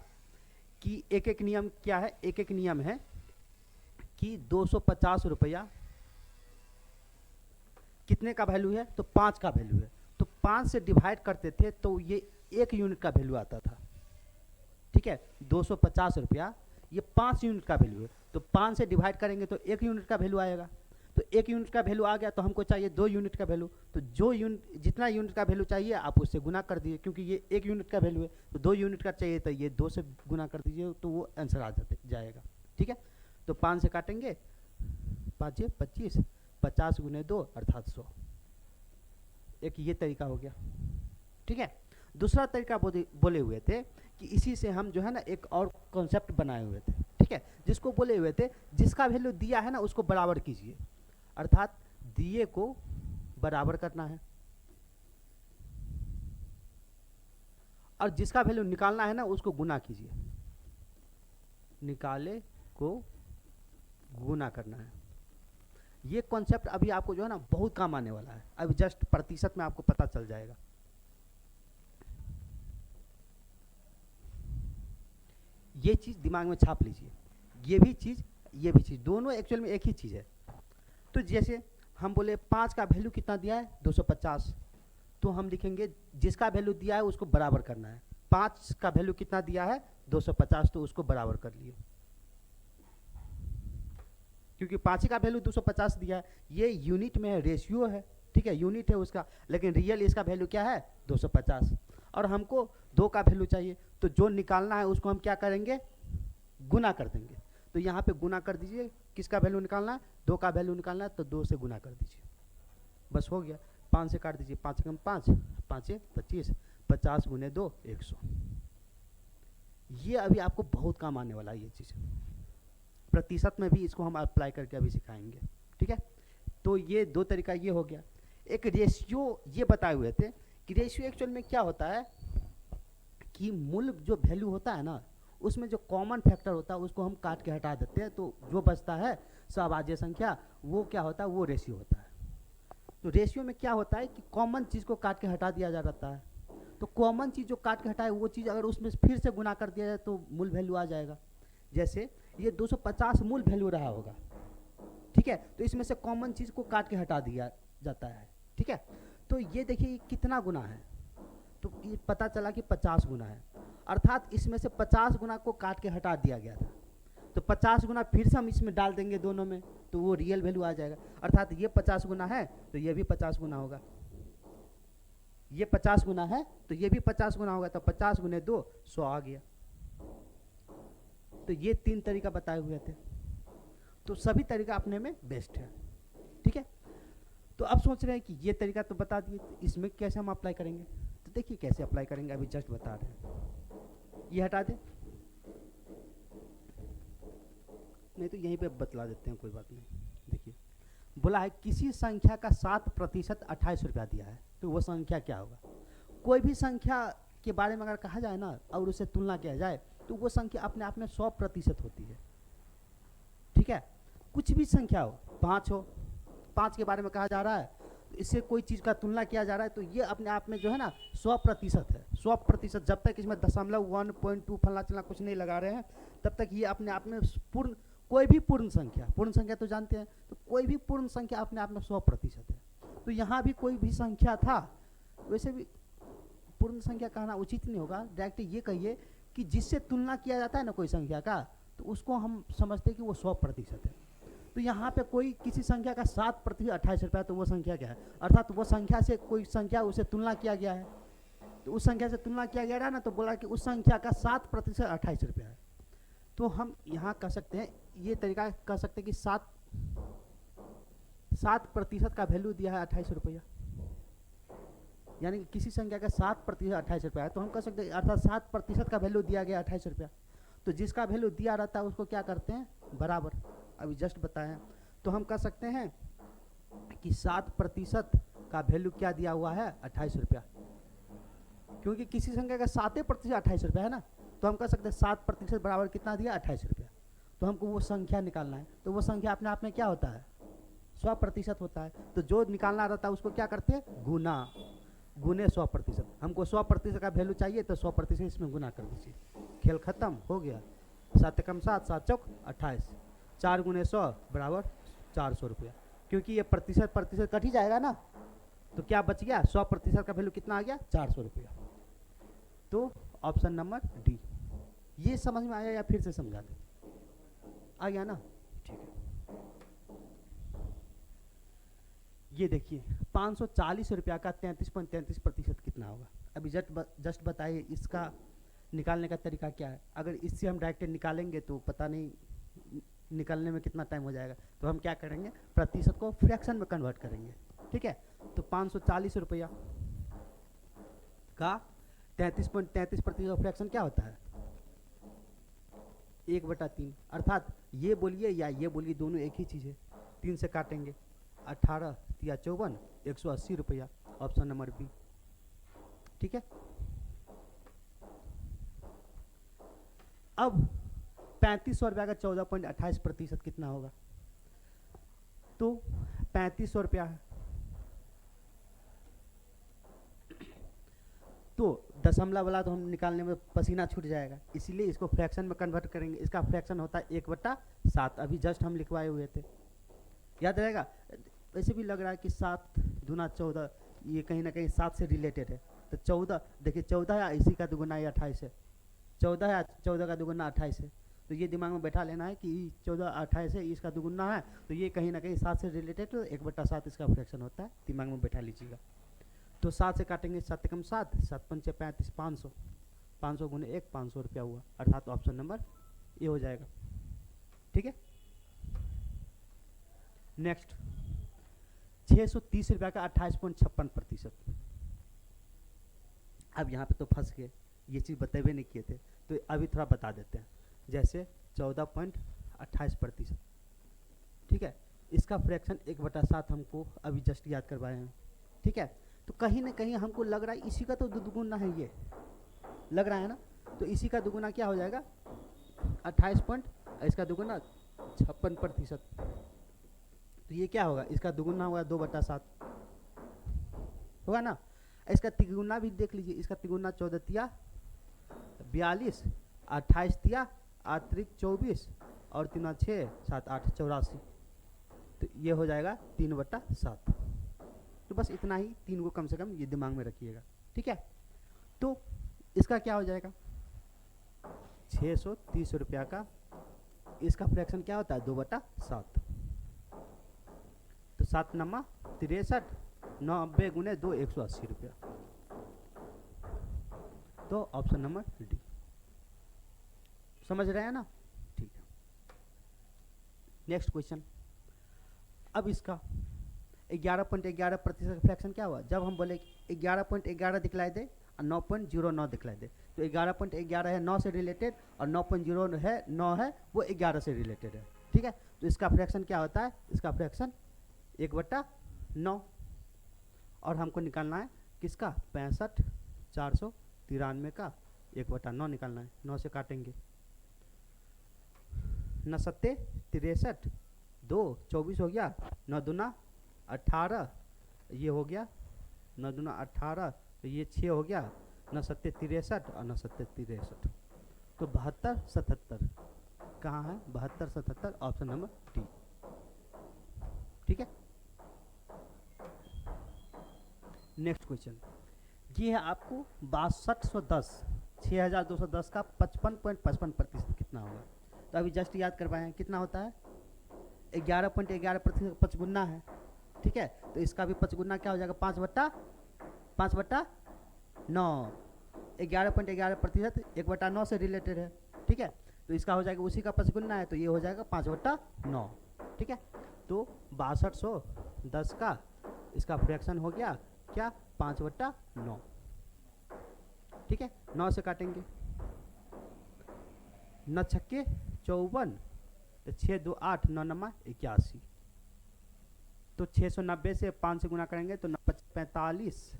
कि एक एक नियम क्या है, एक एक नियम है कि 250 रुपया कितने का वैल्यू है, तो 5 का वैल्यू है, तो 5 से डिवाइड करते थे तो ये 1 यूनिट का वैल्यू आता था, ठीक है। 250 रुपया ये 5 यूनिट का वैल्यू है, तो 5 से डिवाइड करेंगे तो 1 यूनिट का वैल्यू आएगा। तो 1 यूनिट का वैल्यू आ गया, तो हमको चाहिए 2 यूनिट का वैल्यू, तो जो जितना यूनिट का वैल्यू चाहिए आप उससे गुना कर दीजिए, क्योंकि ये 1 यूनिट का वैल्यू है, तो 2 यूनिट का चाहिए तो ये 2 से गुना कर दीजिए, तो वो आंसर आ जाएगा, ठीक है। तो 5 से काटेंगे, 5 25, 50 × 2 अर्थात 100। एक ये तरीका हो गया, ठीक है। दूसरा तरीका बोले हुए थे कि इसी से हम जो है ना एक और कॉन्सेप्ट बनाए हुए थे, ठीक है, जिसको बोले हुए थे जिसका वैल्यू दिया है ना उसको बराबर कीजिए, अर्थात दिए को बराबर करना है, और जिसका वैल्यू निकालना है ना उसको गुना कीजिए, निकाले को गुना करना है। ये कॉन्सेप्ट अभी आपको जो है ना बहुत काम आने वाला है, अभी जस्ट प्रतिशत में आपको पता चल जाएगा। ये चीज़ दिमाग में छाप लीजिए, ये भी चीज़ दोनों एक्चुअल में एक ही चीज़ है। तो जैसे हम बोले 5 का वैल्यू कितना दिया है 250, तो हम लिखेंगे जिसका वैल्यू दिया है उसको बराबर करना है। 5 का वैल्यू कितना दिया है 250, तो उसको बराबर कर लिए, क्योंकि 5 का वैल्यू 250 दिया है, ये यूनिट में है, रेशियो है, ठीक है, यूनिट है उसका, लेकिन रियल इसका वैल्यू क्या है 250, और हमको 2 का वैल्यू चाहिए, तो जो निकालना है उसको हम क्या करेंगे, गुना कर देंगे। तो यहाँ पे गुना कर दीजिए, किसका वैल्यू निकालना है 2 का वैल्यू निकालना है, तो 2 से गुना कर दीजिए, बस हो गया, 5 से काट दीजिए, 5 कम 5, 5 25, 50 गुने 2 100। ये अभी आपको बहुत काम आने वाला है ये चीज़, प्रतिशत में भी इसको हम अप्लाई करके अभी सिखाएंगे, ठीक है। तो ये दो तरीका ये हो गया। एक रेशियो ये बताए हुए थे कि रेशियो एक्चुअल में क्या होता है कि मूल जो वैल्यू होता है ना, उसमें जो कॉमन फैक्टर होता है उसको हम काट के हटा देते हैं, तो जो बचता है सभाज्य संख्या, वो क्या होता है, वो रेशियो होता है। तो रेशियो में क्या होता है कि कॉमन चीज़ को काट के हटा दिया जाता है, तो कॉमन चीज़ जो काट के हटाए वो चीज़ अगर उसमें फिर से गुना कर दिया जाए तो मूल वैल्यू आ जाएगा। जैसे ये 250 मूल वैल्यू रहा होगा, ठीक है, तो इसमें से कॉमन चीज़ को काट के हटा दिया जाता है, ठीक है। तो ये देखिए कितना गुना है, तो ये पता चला कि 50 गुना है, अर्थात इसमें से 50 गुना को काट के हटा दिया गया था। तो 50 गुना फिर से हम इसमें डाल देंगे दोनों में, तो वो रियल वैल्यू आ जाएगा, अर्थात ये 50 गुना है तो ये भी 50 गुना होगा, ये 50 गुना है तो ये भी 50 गुना होगा, तो 50 गुने 2 100 आ गया। तो ये 3 तरीका बताए हुए थे, तो सभी तरीका अपने में बेस्ट है, ठीक है। तो अब सोच रहे हैं कि ये तरीका तो बता दिए, तो इसमें कैसे हम अप्लाई करेंगे, तो देखिए कैसे अप्लाई करेंगे, अभी जस्ट बता रहे हैं। ये हटा दें, नहीं तो यहीं पे बतला देते हैं, कोई बात नहीं। देखिए बोला है किसी संख्या का 7% 28 रुपया दिया है, तो वो संख्या क्या होगा। कोई भी संख्या के बारे में अगर कहा जाए ना और उससे तुलना किया जाए तो वो संख्या अपने आप में 100% होती है, ठीक है। कुछ भी संख्या हो, 5 हो, 5 के बारे में कहा जा रहा है, तो इससे कोई चीज़ का तुलना किया जा रहा है, तो ये अपने आप में जो है ना 100% है, 100%। जब तक इसमें दशमलव 1.2 फलना चलना कुछ नहीं लगा रहे हैं, तब तक ये अपने आप में पूर्ण, कोई भी पूर्ण संख्या तो जानते हैं, तो कोई भी पूर्ण संख्या अपने आप में 100% है। तो यहाँ भी कोई भी संख्या था, वैसे भी पूर्ण संख्या कहना उचित नहीं होगा, डायरेक्ट ये कहिए कि जिससे तुलना किया जाता है ना कोई संख्या का, तो उसको हम समझते हैं कि वो 100% है। तो यहाँ पे कोई किसी संख्या का 7% 28 रुपया, तो वो संख्या क्या है, अर्थात वो संख्या से कोई संख्या उसे तुलना किया गया है, तो उस संख्या से तुलना किया गया है ना, तो बोला कि उस संख्या का 7% 28 रुपया है। तो हम यहाँ कह सकते हैं, ये तरीका कह सकते हैं कि 7% का वैल्यू दिया है 28 रुपया, यानी कि किसी संख्या का 7% 28 रुपया है, तो हम कह सकते हैं अर्थात 7% का वैल्यू दिया गया 28 रुपया। तो जिसका वैल्यू दिया रहता है उसको क्या करते हैं, बराबर, अभी जस्ट बताया। तो हम कह सकते हैं कि 7% का वैल्यू क्या दिया हुआ है, 28 रुपया, क्योंकि किसी संख्या का 7% 28 रुपया है ना, तो हम कह सकते हैं 7% बराबर कितना दिया, 28 रुपया। तो हमको वो संख्या निकालना है, तो वो संख्या अपने आप में क्या होता है, 100% होता है। तो जो निकालना रहता है उसको क्या करते हैं, गुना, गुने 100%। हमको 100% का वैल्यू चाहिए, तो 100% इसमें गुना कर दीजिए, खेल खत्म हो गया। 7 कम 7, 7 चौक 28, 4 गुने 100 बराबर 400 रुपया। क्योंकि ये प्रतिशत कट ही जाएगा ना, तो क्या बच गया, 100% का वैल्यू कितना आ गया, 400 रुपया। तो ऑप्शन नंबर डी। ये समझ में आया या फिर से समझा दें, आ गया ना, ठीक है। ये देखिए 540 रुपया का 33.33% कितना होगा। अभी जस्ट बताइए इसका निकालने का तरीका क्या है। अगर इससे हम डायरेक्ट निकालेंगे तो पता नहीं निकालने में कितना टाइम हो जाएगा, तो हम क्या करेंगे, प्रतिशत को फ्रैक्शन में कन्वर्ट करेंगे, ठीक है। तो 540 रुपया का 33.33% फ्रैक्शन क्या होता है, 1/3, अर्थात ये बोलिए या ये बोलिए दोनों एक ही चीज़ है। 3 से काटेंगे, 18 या 54, 180 रुपया, ऑप्शन नंबर बी, ठीक है। अब 3500 रुपया का 14.28% कितना होगा, तो 3500 रुपया है, तो दशमलव वाला तो हम निकालने में पसीना छूट जाएगा, इसीलिए इसको फ्रैक्शन में कन्वर्ट करेंगे। इसका फ्रैक्शन होता है 1/7, अभी जस्ट हम लिखवाए हुए थे, याद रहेगा। वैसे भी लग रहा है कि 7 दूना 14, ये कहीं ना कहीं 7 से रिलेटेड है। तो 14 देखिए, 14 या इसी का दुगुना ये 28 है, 14 या 14 का दुगुना 28 है। तो ये दिमाग में बैठा लेना है कि 14 28 है, इसका दुगुना है, तो ये कहीं ना कहीं 7 से रिलेटेड, तो 1/7 इसका फ्रैक्शन होता है, दिमाग में बैठा लीजिएगा। तो 7 से काटेंगे, 7 कम 7, 7 पंचे 35, 500, 500 गुने 1, 500 रुपया हुआ, अर्थात ऑप्शन नंबर ये हो जाएगा, ठीक है। नेक्स्ट ₹630 का 28.56%। अब यहाँ पे तो फंस गए, ये चीज़ बताए नहीं किए थे, तो अभी थोड़ा बता देते हैं। जैसे 14.28%, ठीक है, इसका फ्रैक्शन 1/7 हमको अभी जस्ट याद करवाए हैं, ठीक है। तो कहीं ना कहीं हमको लग रहा है इसी का तो दुगुना है, ये लग रहा है ना, तो इसी का दुगुना क्या हो जाएगा 28 पॉइंट, इसका दुगुना 56%, तो ये क्या होगा, इसका दुगुना होगा 2/7 होगा ना। इसका तिगुना भी देख लीजिए, इसका तिगुना 14 तिया 42, 28 तिया 8 24 और 3 6 7 8 84, तो ये हो जाएगा 3/7। तो बस इतना ही, 3 को कम से कम ये दिमाग में रखिएगा, ठीक है। तो इसका क्या हो जाएगा 630 रुपया का, इसका फ्रैक्शन क्या होता है 2/7, तो 7 नमा 63, 90 गुने 2 180 रुपया, तो ऑप्शन नंबर डी। समझ रहे हैं ना, ठीक है। नेक्स्ट क्वेश्चन, अब इसका 11.11% फ्रैक्शन क्या हुआ, जब हम बोले 11.11 दिखलाई दे और 9.09 दिखलाई दे, तो 11.11 है 9 से रिलेटेड और 9.0 है 9 है वो 11 से रिलेटेड है, ठीक है। तो इसका फ्रैक्शन क्या होता है, इसका फ्रैक्शन 1/9, और हमको निकालना है किसका 65,493 का 1/9 निकालना है। 9 से काटेंगे, 9 सत्ते 63, 2 24 हो गया, 9 दूना 18, ये हो गया 9 दूना 18, तो ये 6 हो गया, 9 सत्ते 63 और 9 सत्ते 63, तो 72 77 कहाँ है 72 77, ऑप्शन नंबर डी, ठीक है। नेक्स्ट क्वेश्चन, ये है आपको 6210 6210 का 55.55% कितना होगा, तो अभी जस्ट याद करवाए हैं कितना होता है 11.11% 5 गुना है, ठीक है। तो इसका भी 5 गुना क्या हो जाएगा 5/9, 11.11% 1/9 से रिलेटेड है, ठीक है। तो इसका हो जाएगा उसी का 5 गुना है, तो ये हो जाएगा 5/9, ठीक है। तो 6210 का इसका फ्रैक्शन हो गया क्या 5/9, ठीक है। 9 से काटेंगे, 9 छक्के 54, तो 6 2 8, 9 नमा 81, तो 690 से 5 से गुना करेंगे तो 45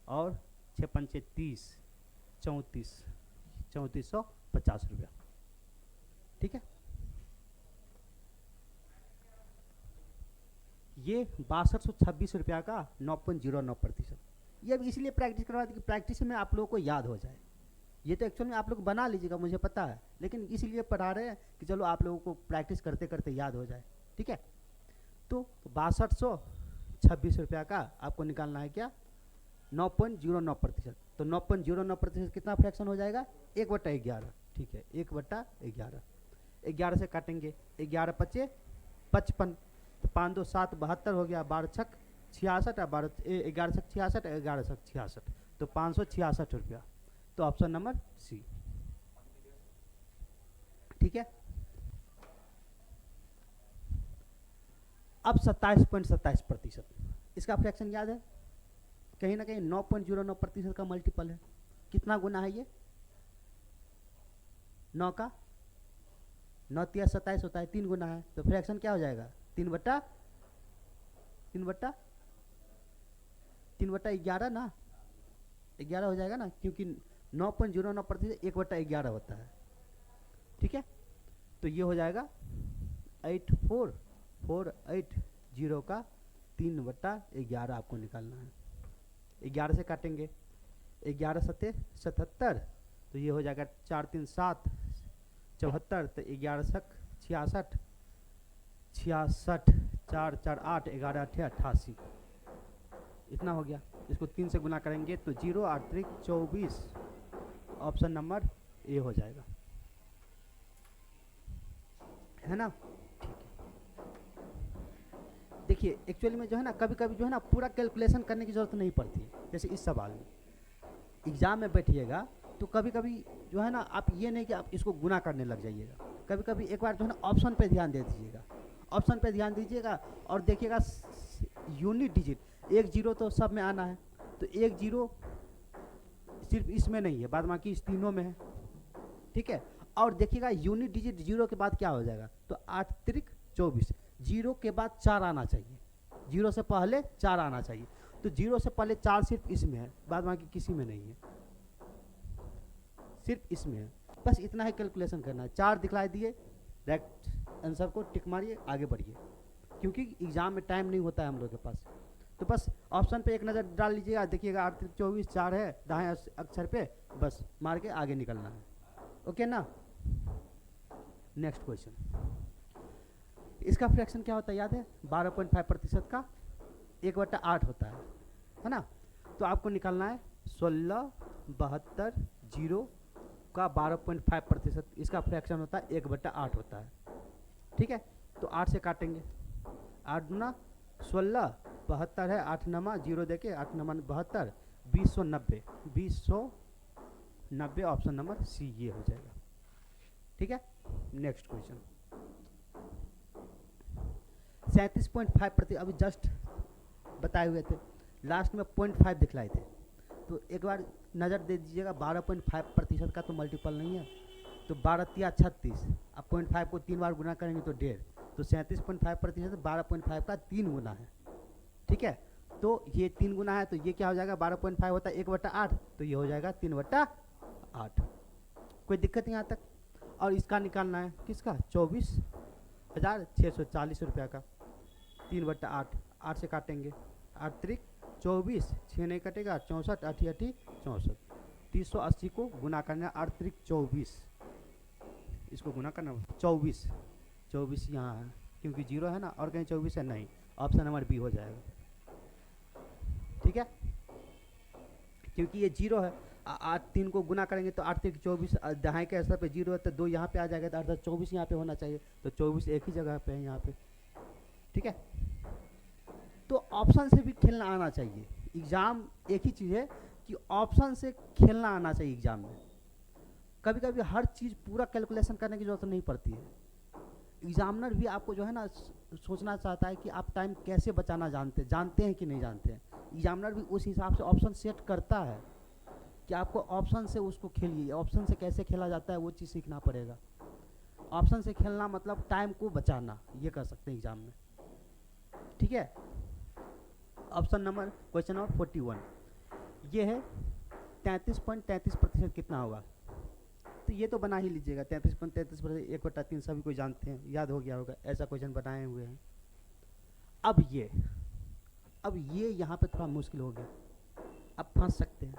और 6 पंचे 30, 3450 रुपया, ठीक है। ये 6226 रुपया का 9.09%। ये अब इसलिए प्रैक्टिस करवा दी कि प्रैक्टिस में आप लोगों को याद हो जाए। ये तो एक्चुअल में आप लोग बना लीजिएगा, मुझे पता है, लेकिन इसीलिए पढ़ा रहे हैं कि चलो आप लोगों को प्रैक्टिस करते करते याद हो जाए, ठीक है। तो 6226 रुपया का आपको निकालना है क्या 9.09%, तो 9.09% कितना फ्रैक्शन हो जाएगा 1/11, ठीक है। 1/11, 11 से काटेंगे, 11 पचे 55, तो 5 2 7 72 हो गया, 12 छक 66 और 11 छक 66, 11 छक 66, तो 566 रुपया, तो ऑप्शन नंबर सी, ठीक है। अब 27.27%, इसका फ्रैक्शन याद है, कहीं ना कहीं 9.09% का मल्टीपल है, कितना गुना है ये 9 का 9 तिया 27 होता है, 3 गुना है, तो फ्रैक्शन क्या हो जाएगा 3/11 ना, 11 हो जाएगा ना, क्योंकि 9.09% 1/11 होता है, ठीक है। तो ये हो जाएगा 84480 का 3/11 आपको निकालना है। 11 से काटेंगे, 11 सत्ते 77, तो ये हो जाएगा 4 3 7 74, तो 11 सक 66, 4 4 8 11 8 88, इतना हो गया। इसको 3 से गुना करेंगे तो 0 8 3 24, ऑप्शन नंबर ए हो जाएगा, है ना, ठीक है। देखिए एक्चुअली में जो है ना कभी कभी जो है ना पूरा कैलकुलेशन करने की ज़रूरत नहीं पड़ती, जैसे इस सवाल में एग्जाम में बैठिएगा तो कभी कभी जो है ना आप ये नहीं कि आप इसको गुना करने लग जाइएगा, कभी कभी एक बार जो है ना ऑप्शन पे ध्यान दे दीजिएगा, ऑप्शन पे ध्यान दीजिएगा और देखिएगा यूनिट डिजिट, एक जीरो तो सब में आना है, तो एक जीरो सिर्फ इसमें नहीं है, बाद बाकी इस तीनों में है, ठीक है। और देखिएगा यूनिट डिजिट जीरो के बाद क्या हो जाएगा, तो 8 त्रिक 24, जीरो के बाद 4 आना चाहिए, जीरो से पहले 4 आना चाहिए, तो जीरो से पहले 4 सिर्फ इसमें है, बाद बाकी किसी में नहीं है, सिर्फ इसमें है। बस इतना ही कैलकुलेशन करना है, 4 दिखलाई दिए, डायरेक्ट आंसर को टिक मारिए, आगे बढ़िए, क्योंकि एग्जाम में टाइम नहीं होता है हम लोग के पास। तो बस ऑप्शन पे एक नज़र डाल लीजिएगा, देखिएगा 8 त्रिक 24, 4 है दाएं अक्षर पे, बस मार के आगे निकलना है, ओके ना। नेक्स्ट क्वेश्चन, इसका फ्रैक्शन क्या होता है याद है, 12.5% का 1/8 होता है ना। तो आपको निकालना है 16 72 0 का 12.5%, इसका फ्रैक्शन होता है 1/8 होता है, ठीक है। तो 8 से काटेंगे, 8 गुना 16, 72 है, 8 नमा 0 देके 8 नमा 72, 2090, 2090 ऑप्शन नंबर सी ये हो जाएगा, ठीक है। नेक्स्ट क्वेश्चन, 37.5%, अभी जस्ट बताए हुए थे, लास्ट में 0.5 दिखलाए थे, तो एक बार नज़र दे दीजिएगा, 12.5% का तो मल्टीपल नहीं है, तो 12 तिया 36, अब 0.5 को 3 बार गुना करेंगे तो 1.5, तो 37.5% 12.5 का 3 गुना है, ठीक है। तो ये 3 गुना है, तो ये क्या हो जाएगा, 12.5 होता है 1/8, तो ये हो जाएगा 3/8, कोई दिक्कत नहीं यहाँ तक। और इसका निकालना है किसका, 24,640 रुपया का, 3/8, 8 से काटेंगे, 8 त्रिक 24, 6 नहीं कटेगा, 64, 8 8 64, 380 को गुना करना, 8 त्रिक 24, इसको गुना करना 24, 24 यहाँ है क्योंकि जीरो है ना, और कहीं 24 है नहीं, ऑप्शन नंबर बी हो जाएगा, ठीक है। क्योंकि ये जीरो है, 8 3 को गुना करेंगे तो 8 त्रिक 24, दाएं के असर पे जीरो है तो 2 यहाँ पे आ जाएगा, तो अर्थात 24 यहाँ पे होना चाहिए, तो 24 एक ही जगह पे है यहाँ पे, ठीक है। तो ऑप्शन से भी खेलना आना चाहिए, एग्जाम एक ही चीज़ है कि ऑप्शन से खेलना आना चाहिए एग्जाम में। कभी कभी हर चीज़ पूरा कैलकुलेशन करने की जरूरत नहीं पड़ती है, एग्जामिनर भी आपको जो है ना सोचना चाहता है कि आप टाइम कैसे बचाना जानते हैं कि नहीं जानते हैं, एग्जामिनर भी उस हिसाब से ऑप्शन सेट करता है कि आपको ऑप्शन से उसको खेलिए, ऑप्शन से कैसे खेला जाता है वो चीज़ सीखना पड़ेगा। ऑप्शन से खेलना मतलब टाइम को बचाना, ये कर सकते हैं एग्जाम में, ठीक है। ऑप्शन नंबर क्वेश्चन नंबर 41 ये है 33.33% कितना होगा, तो ये तो बना ही लीजिएगा, 33.33% 1/3 सभी को जानते हैं, याद हो गया होगा, ऐसा क्वेश्चन बनाए हुए हैं। अब ये यहाँ पे थोड़ा मुश्किल हो गया, अब फंस सकते हैं,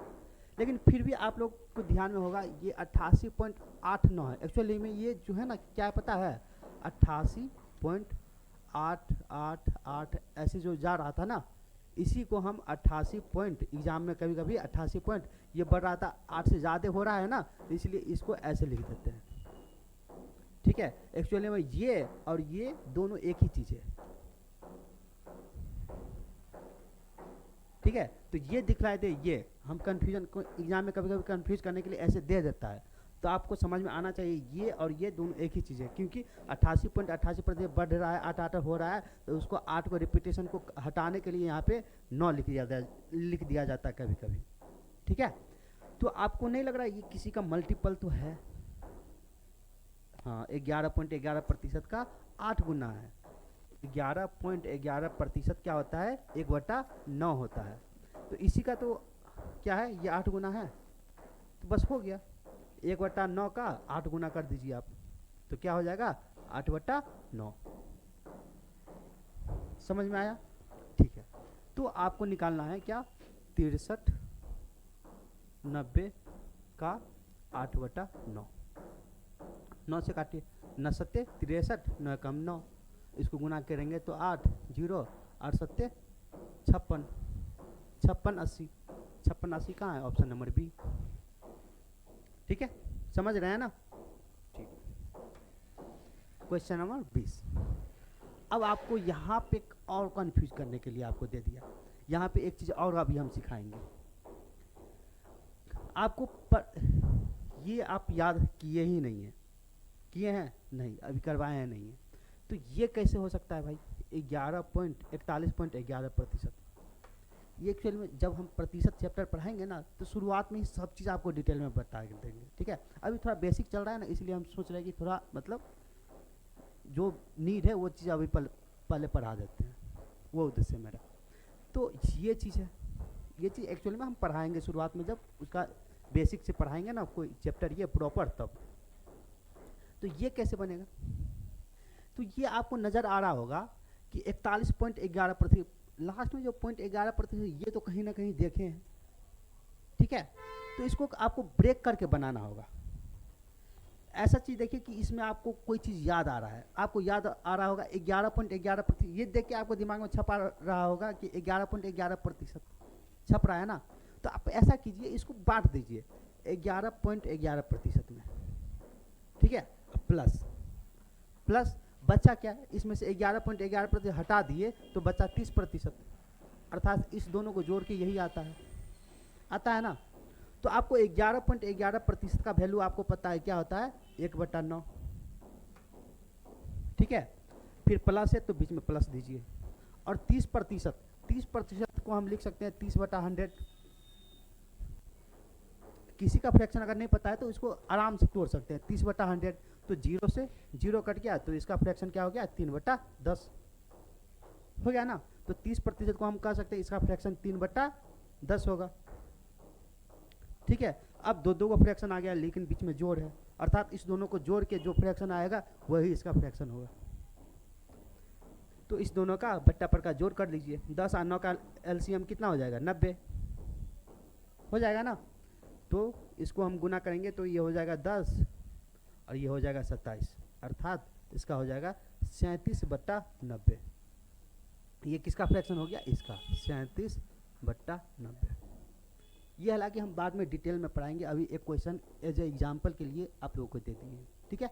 लेकिन फिर भी आप लोग को ध्यान में होगा ये 88.89 है, एक्चुअली में ये जो है ना क्या पता है 88.888 ऐसे जो जा रहा था ना, इसी को हम 88 पॉइंट, एग्जाम में कभी कभी 88 पॉइंट ये बढ़ रहा था, 8 से ज़्यादा हो रहा है ना, तो इसलिए इसको ऐसे लिख देते हैं, ठीक है। एक्चुअली में ये और ये दोनों एक ही चीज़ है, ठीक है। तो ये दिखलाए दे, ये हम कंफ्यूजन को एग्जाम में कभी कभी कंफ्यूज करने के लिए ऐसे दे देता है, तो आपको समझ में आना चाहिए ये और ये दोनों एक ही चीज़ है, क्योंकि 88.88% बढ़ रहा है, 8 हो रहा है, तो उसको 8 को रिपीटेशन को हटाने के लिए यहाँ पे 9 लिख दिया जाता है कभी कभी, ठीक है। तो आपको नहीं लग रहा है ये किसी का मल्टीपल तो है, हाँ 11.11% का 8 गुना है, 11.11% क्या होता है 1/9 होता है, तो इसी का तो क्या है ये 8 गुना है, तो बस हो गया 1/9 का 8 गुना कर दीजिए आप, तो क्या हो जाएगा 8/9, समझ में आया, ठीक है। तो आपको निकालना है क्या 63 90 का 8/9, 9 से काटिए, 9 सत्ते 63, 9 कम 9, इसको गुना करेंगे तो 8 0 8 सत्ते 56, 56 80 कहाँ है, ऑप्शन नंबर बी, ठीक है, समझ रहे हैं ना, ठीक। क्वेश्चन नंबर 20, अब आपको यहाँ पे और कंफ्यूज करने के लिए आपको दे दिया, यहाँ पे एक चीज़ और अभी हम सिखाएंगे आपको, ये आप याद किए ही नहीं है, किए हैं नहीं, अभी करवाए हैं नहीं है, तो ये कैसे हो सकता है भाई, 41.11%। ये एक्चुअल में जब हम प्रतिशत चैप्टर पढ़ाएंगे ना तो शुरुआत में ही सब चीज़ आपको डिटेल में बता देंगे, ठीक है। अभी थोड़ा बेसिक चल रहा है ना, इसलिए हम सोच रहे हैं कि थोड़ा मतलब जो नीड है वो चीज़ अभी पहले पढ़ा देते हैं, वो उद्देश्य मेरा। तो ये चीज़ है, ये चीज़ एक्चुअली में हम पढ़ाएंगे शुरुआत में, जब उसका बेसिक से पढ़ाएंगे ना कोई चैप्टर ये प्रॉपर, तब। तो ये कैसे बनेगा, तो ये आपको नज़र आ रहा होगा कि 41.11%, लास्ट में जो 0.11% ये तो कहीं ना कहीं देखे हैं, ठीक है। तो इसको आपको ब्रेक करके बनाना होगा। ऐसा चीज़ देखिए कि इसमें आपको कोई चीज़ याद आ रहा है, आपको याद आ रहा होगा 11.11%, ये देख के आपको दिमाग में छपा रहा होगा कि 11.11% छप रहा है ना। तो आप ऐसा कीजिए, इसको बांट दीजिए 11.11% में, ठीक है। प्लस प्लस बचा क्या है, इसमें से 11.11% हटा दिए तो बचा 30%, अर्थात इस दोनों को जोड़ के यही आता है ना। तो आपको 11.11% का वैल्यू आपको पता है क्या होता है, 1/9, ठीक है। फिर प्लस है तो बीच में प्लस दीजिए, और 30% को हम लिख सकते हैं 30/100। किसी का फ्रैक्शन अगर नहीं पता है तो इसको आराम से तोड़ सकते हैं, 30/100, तो 0 से 0 कट गया तो इसका फ्रैक्शन क्या हो गया, 3/10 हो गया ना। तो 30% को हम कह सकते हैं इसका फ्रैक्शन 3/10 होगा, ठीक है। अब दो को फ्रैक्शन आ गया, लेकिन बीच में जोड़ है, अर्थात इस दोनों को जोड़ के जो फ्रैक्शन आएगा वही इसका फ्रैक्शन होगा। तो इस दोनों का बट्टा पर का जोड़ कर लीजिए, 10 और 9 का एलसीएम कितना हो जाएगा, 90 हो जाएगा ना। तो इसको हम गुना करेंगे तो ये हो जाएगा 10 और ये हो जाएगा 27, अर्थात इसका हो जाएगा 37/90। ये किसका फ्रैक्शन हो गया, इसका 37/90। ये हालांकि हम बाद में डिटेल में पढ़ाएंगे, अभी एक क्वेश्चन एज ए एग्जाम्पल के लिए आप लोगों को दे दिए, ठीक है।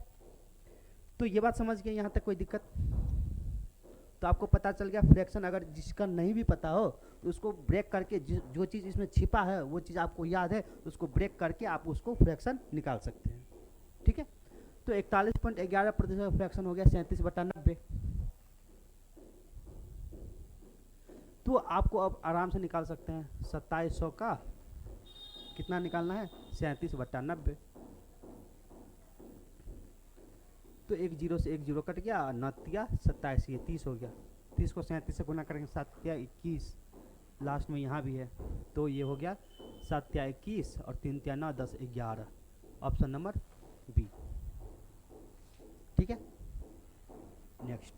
तो ये बात समझ गए, यहाँ तक कोई दिक्कत। तो आपको पता चल गया फ्रैक्शन, अगर जिसका नहीं भी पता हो तो उसको ब्रेक करके जो चीज़ इसमें छिपा है वो चीज़ आपको याद है, उसको ब्रेक करके आप उसको फ्रैक्शन निकाल सकते हैं, ठीक है। तो 41.11% फ्रैक्शन हो गया 37/90। तो आपको अब आराम से निकाल सकते हैं, 2700 का कितना निकालना है, 37/90। तो एक 0 से एक 0 कट गया, 9 27, ये 30 हो गया। 30 को 37 से गुना करेंगे, 7 21, लास्ट में यहाँ भी है, तो ये हो गया 7 21 और 3 9 10 11, ऑप्शन नंबर बी, ठीक है। नेक्स्ट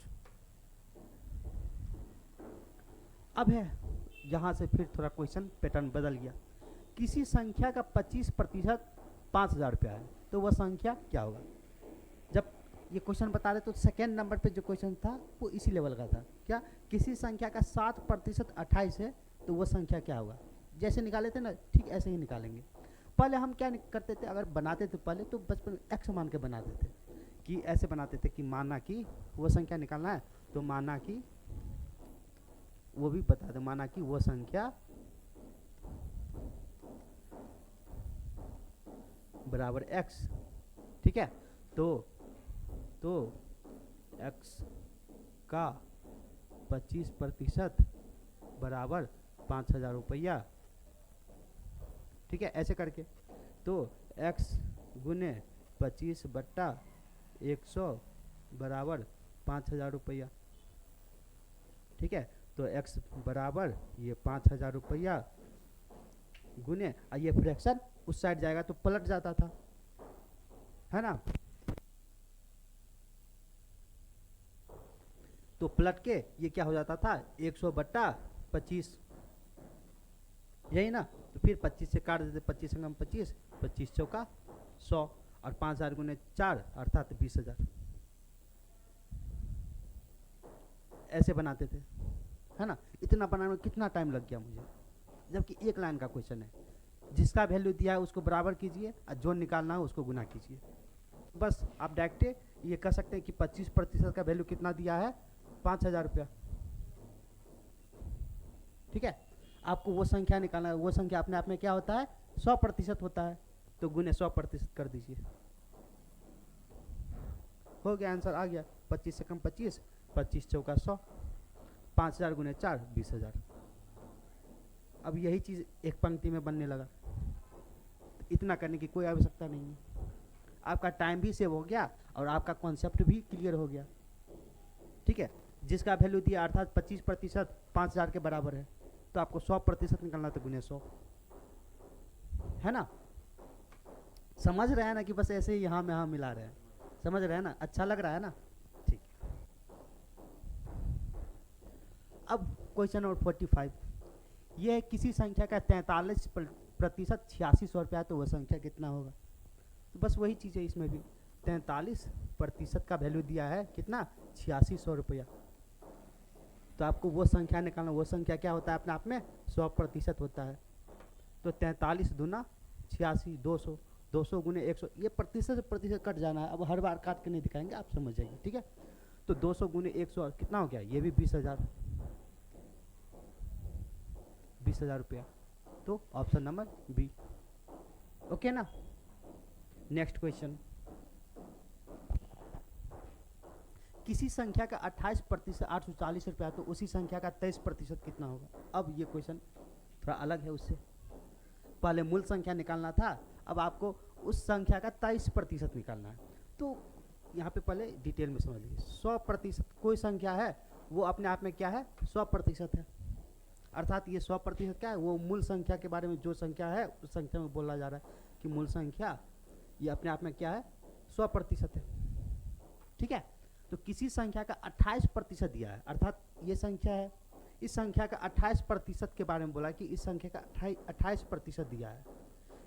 अब है, यहाँ से फिर थोड़ा क्वेश्चन पैटर्न बदल गया। किसी संख्या का 25% 5,000 रुपया है, तो वह संख्या क्या होगा। जब ये क्वेश्चन बता रहे तो सेकेंड नंबर पे जो क्वेश्चन था वो इसी लेवल का था, क्या, किसी संख्या का 7% 28 है तो वह संख्या क्या होगा। जैसे निकाले थे ना, ठीक ऐसे ही निकालेंगे। पहले हम क्या करते थे, अगर बनाते थे पहले तो बचपन में एक्स मान के बनाते थे, कि ऐसे बनाते थे कि माना कि वो संख्या निकालना है तो माना कि वो भी बता दे, माना कि वो संख्या बराबर x, ठीक है। तो x का 25% बराबर 5,000 रुपया, ठीक है, ऐसे करके। तो x गुने 25/100 बराबर 5,000 रुपया, ठीक है। तो x बराबर ये 5,000 रुपया गुने, ये फ्रैक्शन उस साइड जाएगा तो पलट जाता था, है ना। तो पलट के ये क्या हो जाता था, 100/25, यही ना। तो फिर 25 से काट देते, 25 संगम 25, 25 चौका 100 और 5,000 गुने 4 अर्थात 20,000, ऐसे बनाते थे, है ना। इतना बनाने में कितना टाइम लग गया मुझे, जबकि एक लाइन का क्वेश्चन है। जिसका वैल्यू दिया है उसको बराबर कीजिए और जो निकालना है उसको गुना कीजिए। बस आप डायरेक्ट ये कह सकते हैं कि 25% का वैल्यू कितना दिया है, 5,000 रुपया, ठीक है। आपको वो संख्या निकालना है, वो संख्या अपने आप में क्या होता है, 100% होता है, तो गुने 100% कर दीजिए। हो गया, आंसर आ गया। 25 से कम 25, 25 चौका 100, 5000 गुने 4 20,000। अब यही चीज़ एक पंक्ति में बनने लगा। इतना करने की कोई आवश्यकता नहीं है, आपका टाइम भी सेव हो गया और आपका कॉन्सेप्ट भी क्लियर हो गया। ठीक है, जिसका वैल्यू दिया अर्थात 25% 5000 के बराबर है, तो आपको 100% निकालना, तो गुने 100 है ना। समझ रहे हैं ना कि बस ऐसे ही यहाँ में यहाँ मिला रहे हैं, समझ रहे हैं ना, अच्छा लग रहा है ना। ठीक, अब क्वेश्चन नंबर 45, यह किसी संख्या का 43% 8600 रुपया, तो वह संख्या कितना होगा। तो बस वही चीज़ है इसमें भी, 43% का वैल्यू दिया है कितना, 8600 रुपया। तो आपको वो संख्या निकालना, वो संख्या क्या होता है अपने आप में 100% होता है। तो 43 दूना 86, 200, 200 गुने 100, ये प्रतिशत से प्रतिशत कट जाना है। अब हर बार काट के नहीं दिखाएंगे, आप समझ जाएंगे। ठीक है, तो 200 गुने 100 कितना हो गया, ये भी 20,000, 20,000 रुपया। तो ऑप्शन नंबर बी, ओके ना। नेक्स्ट क्वेश्चन, किसी संख्या का 28% 840 रुपया, तो उसी संख्या का 23% कितना होगा। अब ये क्वेश्चन थोड़ा अलग है उससे, पहले मूल संख्या निकालना था, अब आपको उस संख्या का 23% निकालना है। तो यहाँ पे पहले डिटेल में समझ लीजिए, 100% कोई संख्या है वो अपने आप में क्या है, 100% है। अर्थात ये 100% क्या है, वो मूल संख्या के बारे में जो संख्या है उस संख्या में बोला जा रहा है कि मूल संख्या ये अपने आप में क्या है, 100% है। ठीक है, तो किसी संख्या का 28% दिया है, अर्थात ये संख्या है, इस संख्या का 28% के बारे में बोला कि इस संख्या का 28% दिया है।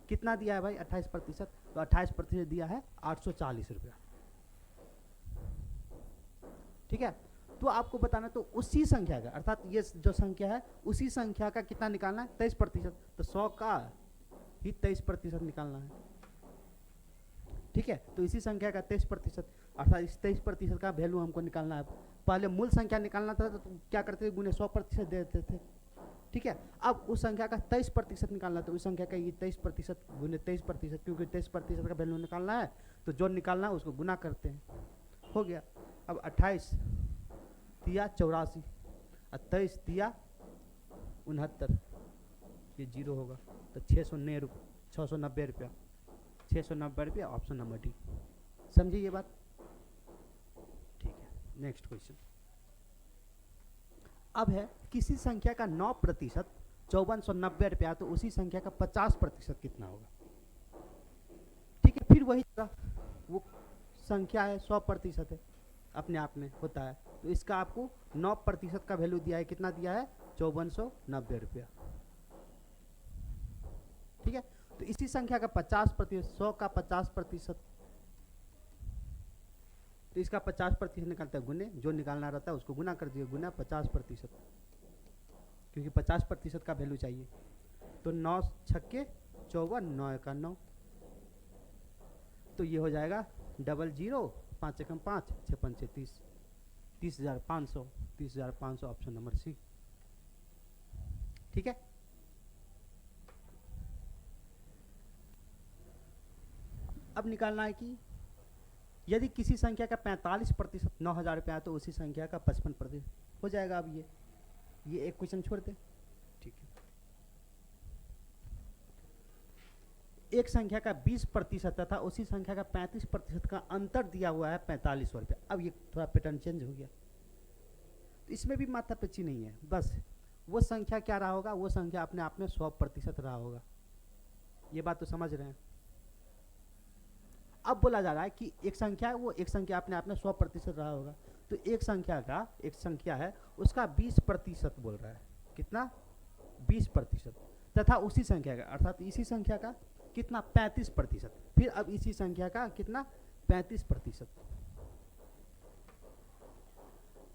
कितना दिया है भाई, 28%, तो 28% दिया है 840 रुपया। ठीक है, तो आपको बताना, तो उसी संख्या का, अर्थात ये जो संख्या है उसी संख्या का कितना निकालना है, 23%। तो 100 का ही 23% निकालना है। ठीक है, तो इसी संख्या का 23%, अर्थात इस 23% का वैल्यू हमको निकालना है। पहले मूल संख्या निकालना था तो क्या करते थे, गुने 100% दे देते थे। ठीक है, अब उस संख्या का 23% निकालना, तो उस संख्या का ये 23% गुने 23%, क्योंकि 23% का वैल्यू निकालना है तो जो निकालना है उसको गुना करते हैं, हो गया। अब 28 दिया 84, 23 दिया 69, ये 0 होगा, तो 690 रुपया, 690 रुपया, ऑप्शन नंबर डी। समझिए ये बात। ठीक है, नेक्स्ट क्वेश्चन, अब है किसी संख्या का 9% 5490 रुपया, तो उसी संख्या का 50% कितना होगा। ठीक है, फिर वही तरह वो संख्या है 100% है, अपने आप में होता है, तो इसका आपको 9% का वैल्यू दिया है, कितना दिया है, 5490 रुपया। ठीक है, तो इसी संख्या का 50%, 100 का 50%, तो इसका 50% निकालता है, गुने जो निकालना रहता है उसको गुना कर दिए, गुना 50%, क्योंकि 50% का वैल्यू चाहिए। तो 9 छक्के 54, 9 का 9, तो ये हो जाएगा 00, 5 एकम 5, 6 पंचे 30, 30,500, 30,500, ऑप्शन नंबर सी। ठीक है, अब निकालना है कि यदि किसी संख्या का 45% 9,000 रुपया, तो उसी संख्या का 55% हो जाएगा। अब ये एक क्वेश्चन छोड़ दे। ठीक है, एक संख्या का 20% तथा उसी संख्या का 35% का अंतर दिया हुआ है 4500 रुपया। अब ये थोड़ा पैटर्न चेंज हो गया, तो इसमें भी माथा पेची नहीं है, बस वो संख्या क्या रहा होगा, वो संख्या अपने आप में 100% रहा होगा। ये बात तो समझ रहे हैं। अब बोला जा रहा है कि एक संख्या है, वो एक संख्या अपने आप में 100% रहा होगा, तो एक संख्या है उसका 20% बोल रहा है, कितना, 20%, तथा उसी संख्या का, अर्थात इसी संख्या का कितना, 35%। फिर अब इसी संख्या का कितना, 35%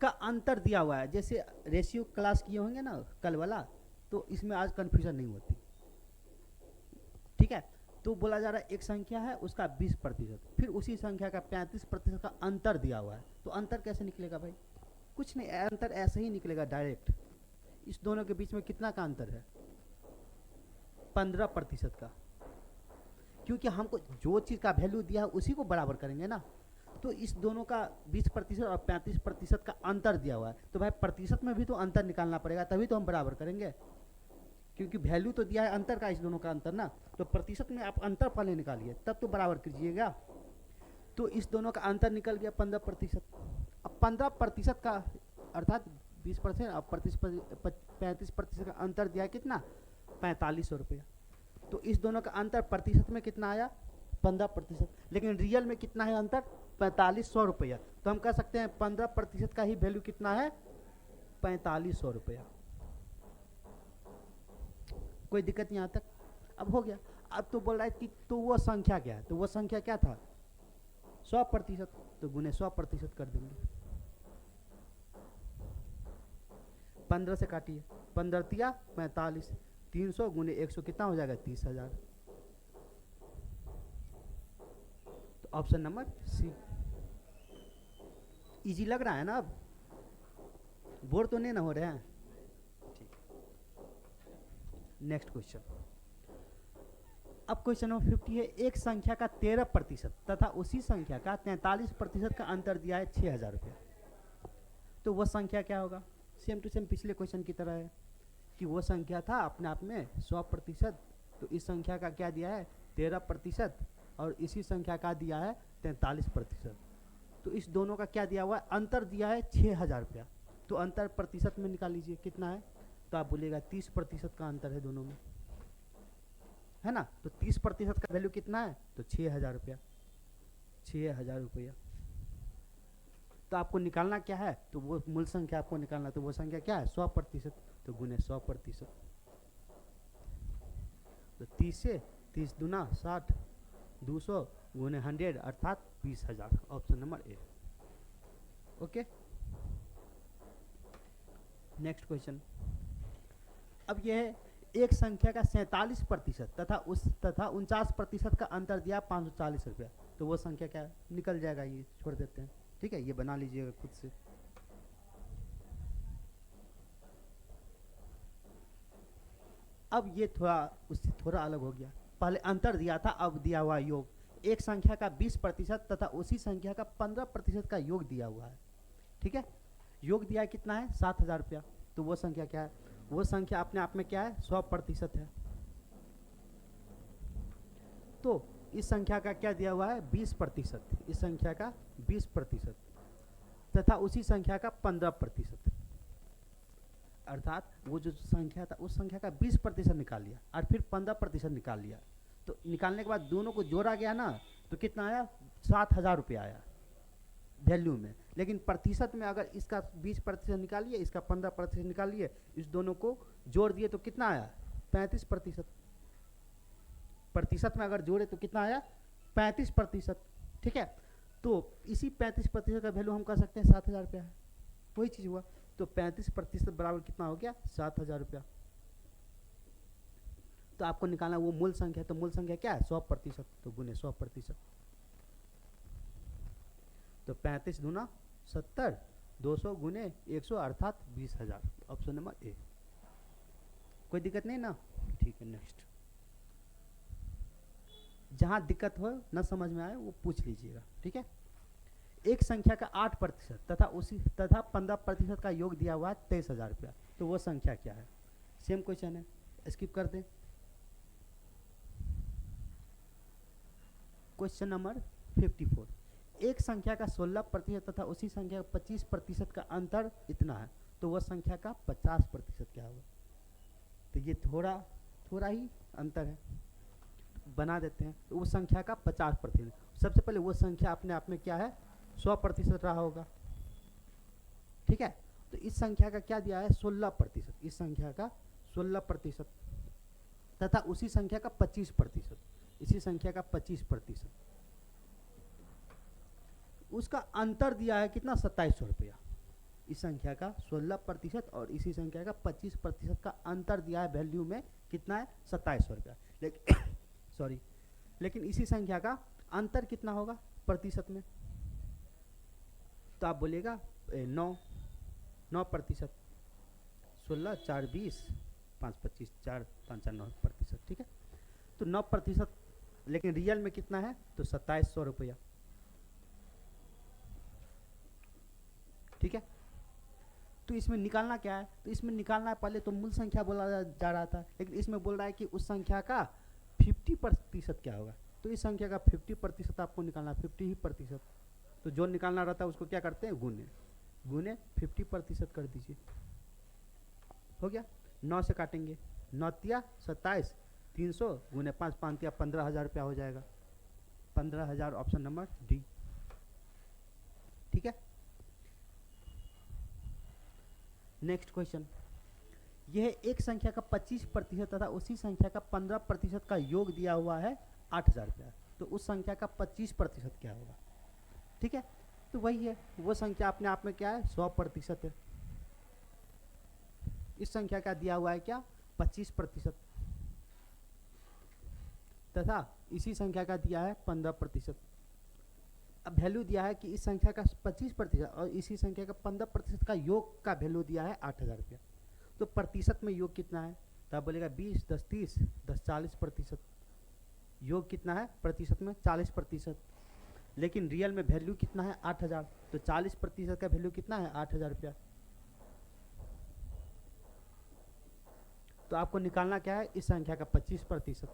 का अंतर दिया हुआ है। जैसे रेशियो क्लास किए होंगे ना कल वाला, तो इसमें आज कंफ्यूजन नहीं होती। ठीक है, तो बोला जा रहा है एक संख्या है उसका 20%, फिर उसी संख्या का 35% का अंतर दिया हुआ है। तो अंतर कैसे निकलेगा भाई, कुछ नहीं, अंतर ऐसे ही निकलेगा डायरेक्ट। इस दोनों के बीच में कितना का अंतर है, 15% का, क्योंकि हमको जो चीज़ का वैल्यू दिया है उसी को बराबर करेंगे ना। तो इस दोनों का 20% और 35% का अंतर दिया हुआ है, तो भाई प्रतिशत में भी तो अंतर निकालना पड़ेगा, तभी तो हम बराबर करेंगे, क्योंकि वैल्यू तो दिया है अंतर का, इस दोनों का अंतर ना, तो प्रतिशत में आप अंतर पहले निकालिए तब तो बराबर कीजिएगा। तो इस दोनों का अंतर निकल गया 15%। अब 15% का अर्थात 20% और 35% का अंतर दिया है कितना, 4500 रुपया। तो इस दोनों का अंतर प्रतिशत में कितना आया, 15%, लेकिन रियल में कितना है अंतर, 4500 रुपया। तो हम कह सकते हैं 15% का ही वैल्यू कितना है, 4500 रुपया। कोई दिक्कत यहाँ तक, अब हो गया। अब तो बोल रहा है कि तो वो संख्या क्या है, तो वो संख्या क्या था, 100%, तो गुने 100% कर देंगे। 15 से काटिए, 15 तिया 45, 300 गुने 100 कितना हो जाएगा, 30,000। तो ऑप्शन नंबर सी। इजी लग रहा है ना, अब बोर तो नहीं ना हो रहे हैं, ठीक। Next question. अब क्वेश्चन नंबर 50 है, एक संख्या का 13% तथा उसी संख्या का 43% का अंतर दिया है 6,000 रुपया। तो वह संख्या क्या होगा, सेम टू सेम पिछले क्वेश्चन की तरह है कि वो संख्या था अपने आप में 100%, तो इस संख्या का क्या दिया है 13% और इसी संख्या का दिया है 43%। तो इस दोनों का क्या दिया हुआ है, अंतर दिया है 6,000 रुपया। तो अंतर प्रतिशत में निकाल लीजिए कितना है, तो आप बोलिएगा 30% का अंतर है दोनों में, है ना। तो 30% का वैल्यू कितना है, तो 6,000 रुपया, 6,000 रुपया। तो आपको निकालना क्या है, तो वो मूल संख्या आपको निकालना, तो वो संख्या क्या है 100%, तो गुने 100%। तो 30 से 30 दूना 60, 200 गुने 100 अर्थात 20,000, option number A. Okay, next question. अब यह है, एक संख्या का 47% तथा 49% का अंतर दिया 540 रुपया। तो वो संख्या क्या है, निकल जाएगा, ये छोड़ देते हैं, ठीक है, ये बना लीजिएगा खुद से। अब ये थोड़ा उससे थोड़ा अलग हो गया, पहले अंतर दिया था, अब दिया हुआ योग। एक संख्या का 20% तथा उसी संख्या का 15% का योग दिया हुआ है, ठीक है। योग दिया है कितना है 7,000 रुपया। तो वो संख्या क्या है, वो संख्या अपने आप में क्या है 100% है। तो इस संख्या का क्या दिया हुआ है 20%, इस संख्या का 20% तथा उसी संख्या का 15%, अर्थात वो जो संख्या था उस संख्या का 20% निकाल लिया और फिर 15% निकाल लिया। तो निकालने के बाद दोनों को जोड़ा गया ना, तो कितना आया 7,000 रुपया आया वैल्यू में। लेकिन प्रतिशत में अगर इसका 20% निकालिए, इसका 15% निकालिए, इस दोनों को जोड़ दिए तो कितना आया 35%। प्रतिशत में अगर जोड़े तो कितना आया 35%, ठीक है। तो इसी 35% का वैल्यू हम कह सकते हैं 7,000 रुपया है, वही चीज़ हुआ। तो 35% बराबर कितना हो गया 7,000 रुपया। तो आपको निकालना वो मूल संख्या, तो मूल संख्या क्या है 100%, तो गुने 100%। तो 35 दूना 70, 200 गुने 100 अर्थात 20,000, ऑप्शन नंबर ए। कोई दिक्कत नहीं ना, ठीक है। नेक्स्ट, जहां दिक्कत हो न समझ में आए वो पूछ लीजिएगा, ठीक है। एक संख्या का 8% तथा 15% का योग दिया हुआ है 23,000 रुपया। तो वो संख्या क्या है, सेम क्वेश्चन है, स्किप कर दें। क्वेश्चन नंबर 54, एक संख्या का 16% तथा उसी संख्या का 25% का अंतर इतना है। तो वह संख्या का 50% क्या होगा। तो ये थोड़ा ही अंतर है, बना देते हैं। तो उस संख्या का 50%, सबसे पहले वो संख्या अपने आप में क्या है 100% रहा होगा, ठीक है। तो इस संख्या का क्या दिया है 16%, इस संख्या का 16% तथा उसी संख्या का 25%, इसी संख्या का 25%, उसका अंतर दिया है कितना 2700 रुपया। इस संख्या का 16% और इसी संख्या का 25% का अंतर दिया है वैल्यू में, कितना है 2700 रुपया। लेकिन सॉरी, लेकिन इसी संख्या का अंतर कितना होगा प्रतिशत में, तो आप बोलिएगा 9%। 16 4 20 5 25 4 5 9%, ठीक है। तो 9%, लेकिन रियल में कितना है तो 2700 रुपया। ठीक है। तो इसमें निकालना क्या है, तो इसमें निकालना है, पहले तो मूल संख्या बोला जा रहा था, लेकिन इसमें बोल रहा है कि उस संख्या का 50% क्या होगा। तो इस संख्या का 50% आपको निकालना है, 50 ही प्रतिशत। तो जो निकालना रहता है उसको क्या करते हैं, गुने, गुने 50% कर दीजिए, हो गया। 9 से काटेंगे, 9 तिया 27, 300 गुने 5, 5 तिया 15,000 रुपया हो जाएगा, 15,000 ऑप्शन नंबर डी। ठीक है। नेक्स्ट क्वेश्चन, यह एक संख्या का 25% तथा उसी संख्या का 15% का योग दिया हुआ है 8,000 रुपया। तो उस संख्या का 25% क्या होगा। ठीक है, तो वही है, वो संख्या अपने आप में क्या है, 100% है। इस संख्या का दिया हुआ है क्या, 25%, तथा इसी संख्या का दिया है 15%। अब वैल्यू दिया है कि इस संख्या का 25% और इसी संख्या का 15% का योग का वैल्यू दिया है 8,000 रुपया। तो प्रतिशत में योग कितना है, तो आप बोलेगा 20, 10, 30, 10, 40%। योग कितना है प्रतिशत में, 40%। लेकिन रियल में वैल्यू कितना है, 8,000। तो 40% का वैल्यू कितना है, 8,000 रुपया। तो आपको निकालना क्या है, इस संख्या का 25%।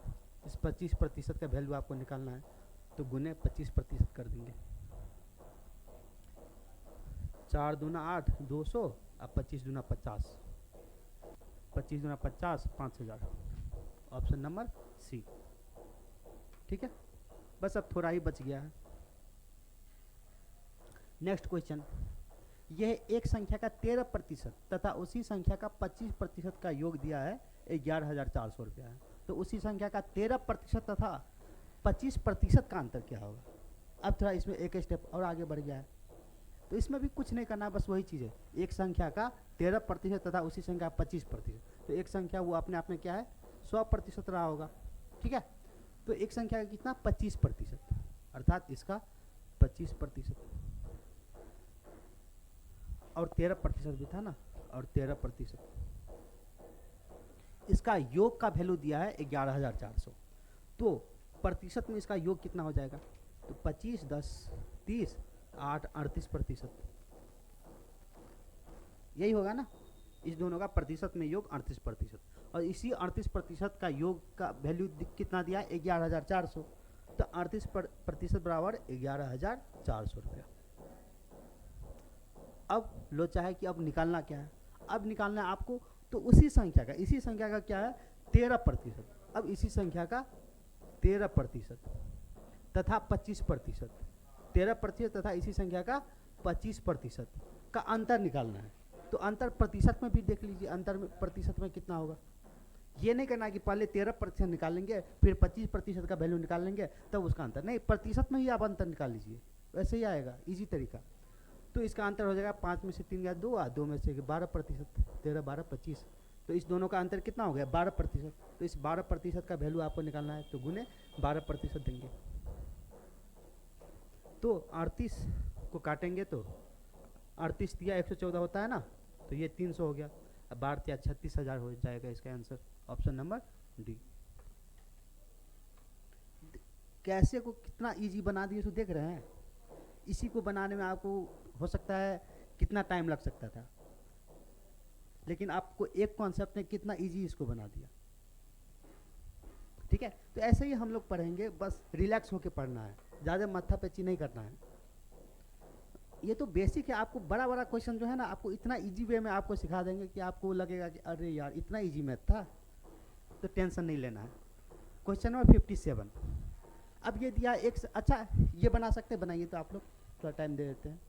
इस 25% का वैल्यू आपको निकालना है, तो गुने 25% कर देंगे। 4 दूना 8, 200, अब 25 दूना 50, 25 दूना 50, 5,000, ऑप्शन नंबर सी। ठीक है, बस अब थोड़ा ही बच गया है। नेक्स्ट क्वेश्चन, यह एक संख्या का 13% तथा उसी संख्या का 25% का योग दिया है 11,400 रुपया है। तो उसी संख्या का 13% तथा 25% का अंतर क्या होगा। अब थोड़ा इसमें एक स्टेप और आगे बढ़ गया है, तो इसमें भी कुछ नहीं करना, बस वही चीज़ है। एक संख्या का 13% तथा उसी संख्या का 25%, तो एक संख्या वो अपने आप में क्या है, 100% रहा होगा। ठीक है, तो एक संख्या का कितना, 25%, अर्थात इसका 25%, और 13% भी था ना, और 13%। इसका योग का वैल्यू दिया है 11,400। तो प्रतिशत में इसका योग कितना हो जाएगा, तो 25, 10, 30, 8, 38%, यही होगा ना। इस दोनों का प्रतिशत में योग 38%, और इसी 38% का योग का वैल्यू कितना दिया है, 11,400। तो 38% बराबर 11,400 रुपया। अब लो चाहे कि अब निकालना क्या है, अब निकालना है आपको, तो उसी संख्या का, इसी संख्या का क्या है, 13%। अब इसी संख्या का 13% तथा 25%, 13% तथा इसी संख्या का 25% का अंतर निकालना है। तो अंतर प्रतिशत में भी देख लीजिए, अंतर में प्रतिशत में कितना होगा। ये नहीं करना कि पहले 13% निकालेंगे फिर 25% का वैल्यू निकाल लेंगे तब उसका अंतर, नहीं, प्रतिशत में ही आप अंतर निकाल लीजिए, वैसे ही आएगा, इजी तरीका। तो इसका अंतर हो जाएगा 5 में से 3 गया 2, 2 में से 12%, 13, 12, 25। तो इस दोनों का अंतर कितना हो गया, 12%। तो इस 12% का वैल्यू आपको निकालना है, तो गुने 12% देंगे। तो 38 को काटेंगे तो 38 दिया 114 होता है ना, तो ये 300 हो गया। अब 12 या 36,000 हो जाएगा इसका आंसर, ऑप्शन नंबर डी। कैसे को कितना इजी बना दिए, तो देख रहे हैं। इसी को बनाने में आपको हो सकता है कितना टाइम लग सकता था, लेकिन आपको एक कॉन्सेप्ट ने कितना इजी इसको बना दिया। ठीक है, तो ऐसे ही हम लोग पढ़ेंगे, बस रिलैक्स होके पढ़ना है, ज़्यादा माथा पेची नहीं करना है। ये तो बेसिक है, आपको बड़ा बड़ा क्वेश्चन जो है ना, आपको इतना इजी वे में आपको सिखा देंगे कि आपको लगेगा कि अरे यार इतना इजी मैथ था, तो टेंशन नहीं लेना है। क्वेश्चन नंबर 57, अब ये दिया एक, अच्छा ये बना सकते हैं, बनाइए, तो आप लोग थोड़ा टाइम दे देते हैं।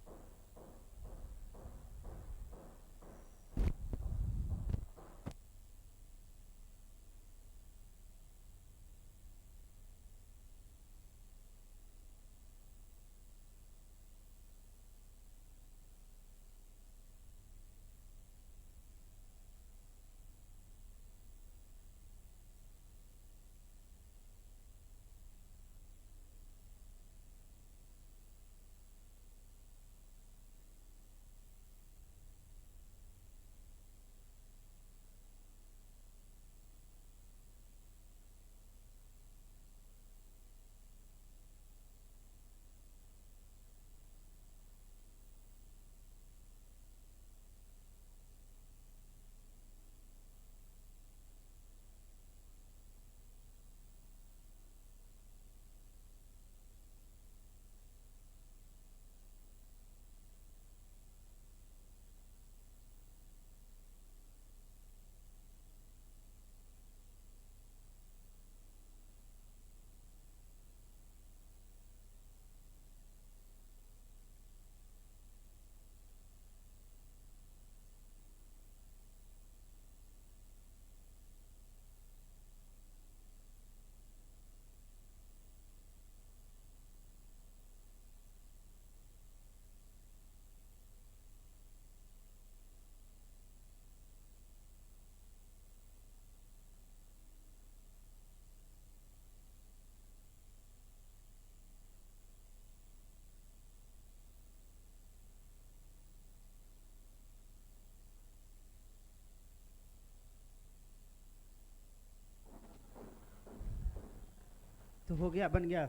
तो हो गया, बन गया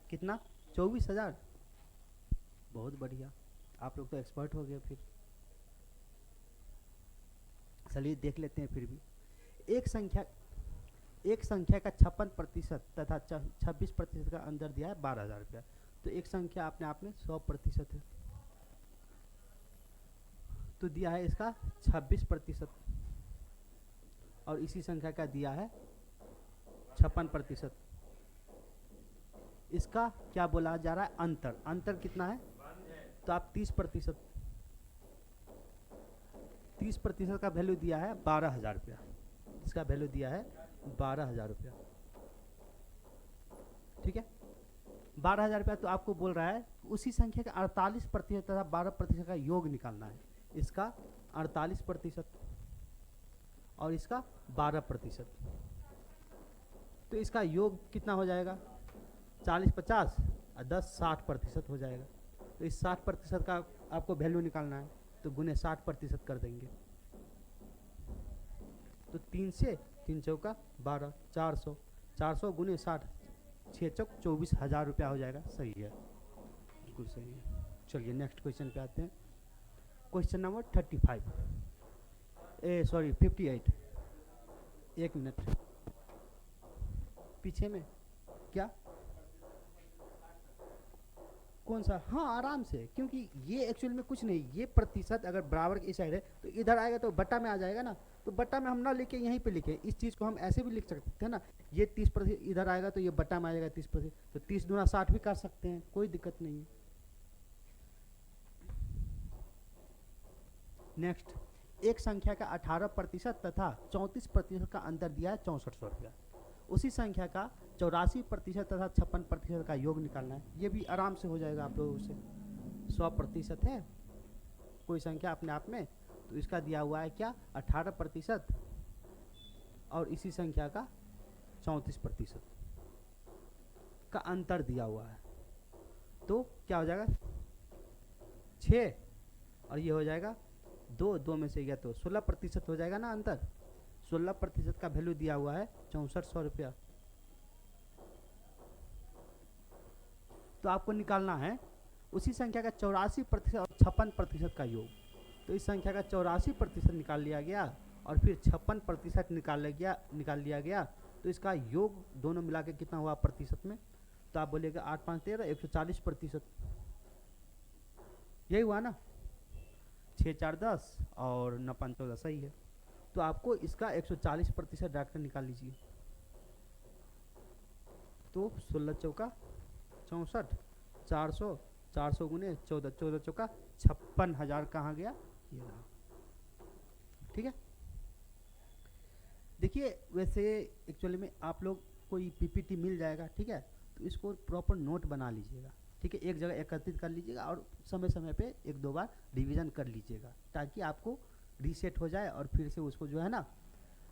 कितना, 24,000। बहुत बढ़िया, आप लोग तो एक्सपर्ट हो गए फिर। चलिए देख लेते हैं फिर भी। एक संख्या एक संख्या का 56% तथा 26% का अंदर दिया है 12,000 रुपया। तो एक संख्या अपने आप में 100% है, तो दिया है इसका 26%, और इसी संख्या का दिया है 56%। इसका क्या बोला जा रहा है, अंतर। अंतर कितना है, तो आप 30%, 30% का वैल्यू दिया है 12,000 रुपया। इसका वैल्यू दिया है 12,000 रुपया, ठीक है। 12,000 रुपया तो आपको बोल रहा है उसी संख्या का 48% तथा 12% का योग निकालना है। इसका 48% और इसका 12%, तो इसका योग कितना हो जाएगा, 40 50 और 10 60% हो जाएगा। तो इस 60% का आपको वैल्यू निकालना है, तो गुने 60% कर देंगे। तो 3 से 3 चौका 12, 400, 400 गुने 60, 6 चौक 24,000 रुपया हो जाएगा। सही है, बिल्कुल सही है। चलिए नेक्स्ट क्वेश्चन पे आते हैं। Question number 58। एक मिनट, पीछे में क्या, कौन सा, हाँ आराम से, क्योंकि ये एक्चुअल में कुछ नहीं, ये प्रतिशत अगर बराबर की साइड है तो इधर आएगा तो बट्टा में आ जाएगा ना। तो बट्टा में हम ना लिखे, यहीं पे लिखे। इस चीज़ को हम ऐसे भी लिख सकते थे ना, ये 30% इधर आएगा तो ये बट्टा में आ जाएगा 30%, तो 30 दूना 60 भी कर सकते हैं, कोई दिक्कत नहीं है। नेक्स्ट, एक संख्या का 18% तथा 34% का अंतर दिया है 6400 रुपया। उसी संख्या का 84% तथा 56% का योग निकालना है। ये भी आराम से हो जाएगा आप लोगों से। 100% है कोई संख्या अपने आप में, तो इसका दिया हुआ है क्या, 18%, और इसी संख्या का 34% का अंतर दिया हुआ है। तो क्या हो जाएगा, 6, और ये हो जाएगा 2, 2 में से गया तो 16% हो जाएगा ना अंतर। 16% का वैल्यू दिया हुआ है 6400 रुपया। तो आपको निकालना है उसी संख्या का 84% और 56% का योग। तो इस संख्या का 84% निकाल लिया गया और फिर 56% निकाल लिया गया। तो इसका योग दोनों मिला के कितना हुआ प्रतिशत में, तो आप बोलिएगा 8 5 13 140%। यही हुआ ना, 6 4 10 और 9 5 14, सही है। तो आपको इसका 140% डायरेक्ट निकाल लीजिए। तो 16 चौका 64, 400, 400 गुने 14, 14 चौका 56,000 कहाँ गया, ये रहा, ठीक है। देखिए वैसे एक्चुअली में आप लोग कोई पीपीटी मिल जाएगा, ठीक है, तो इसको प्रॉपर नोट बना लीजिएगा, ठीक है। एक जगह एकत्रित कर लीजिएगा और समय समय पे 1-2 बार रिवीजन कर लीजिएगा, ताकि आपको रीसेट हो जाए और फिर से उसको जो है ना,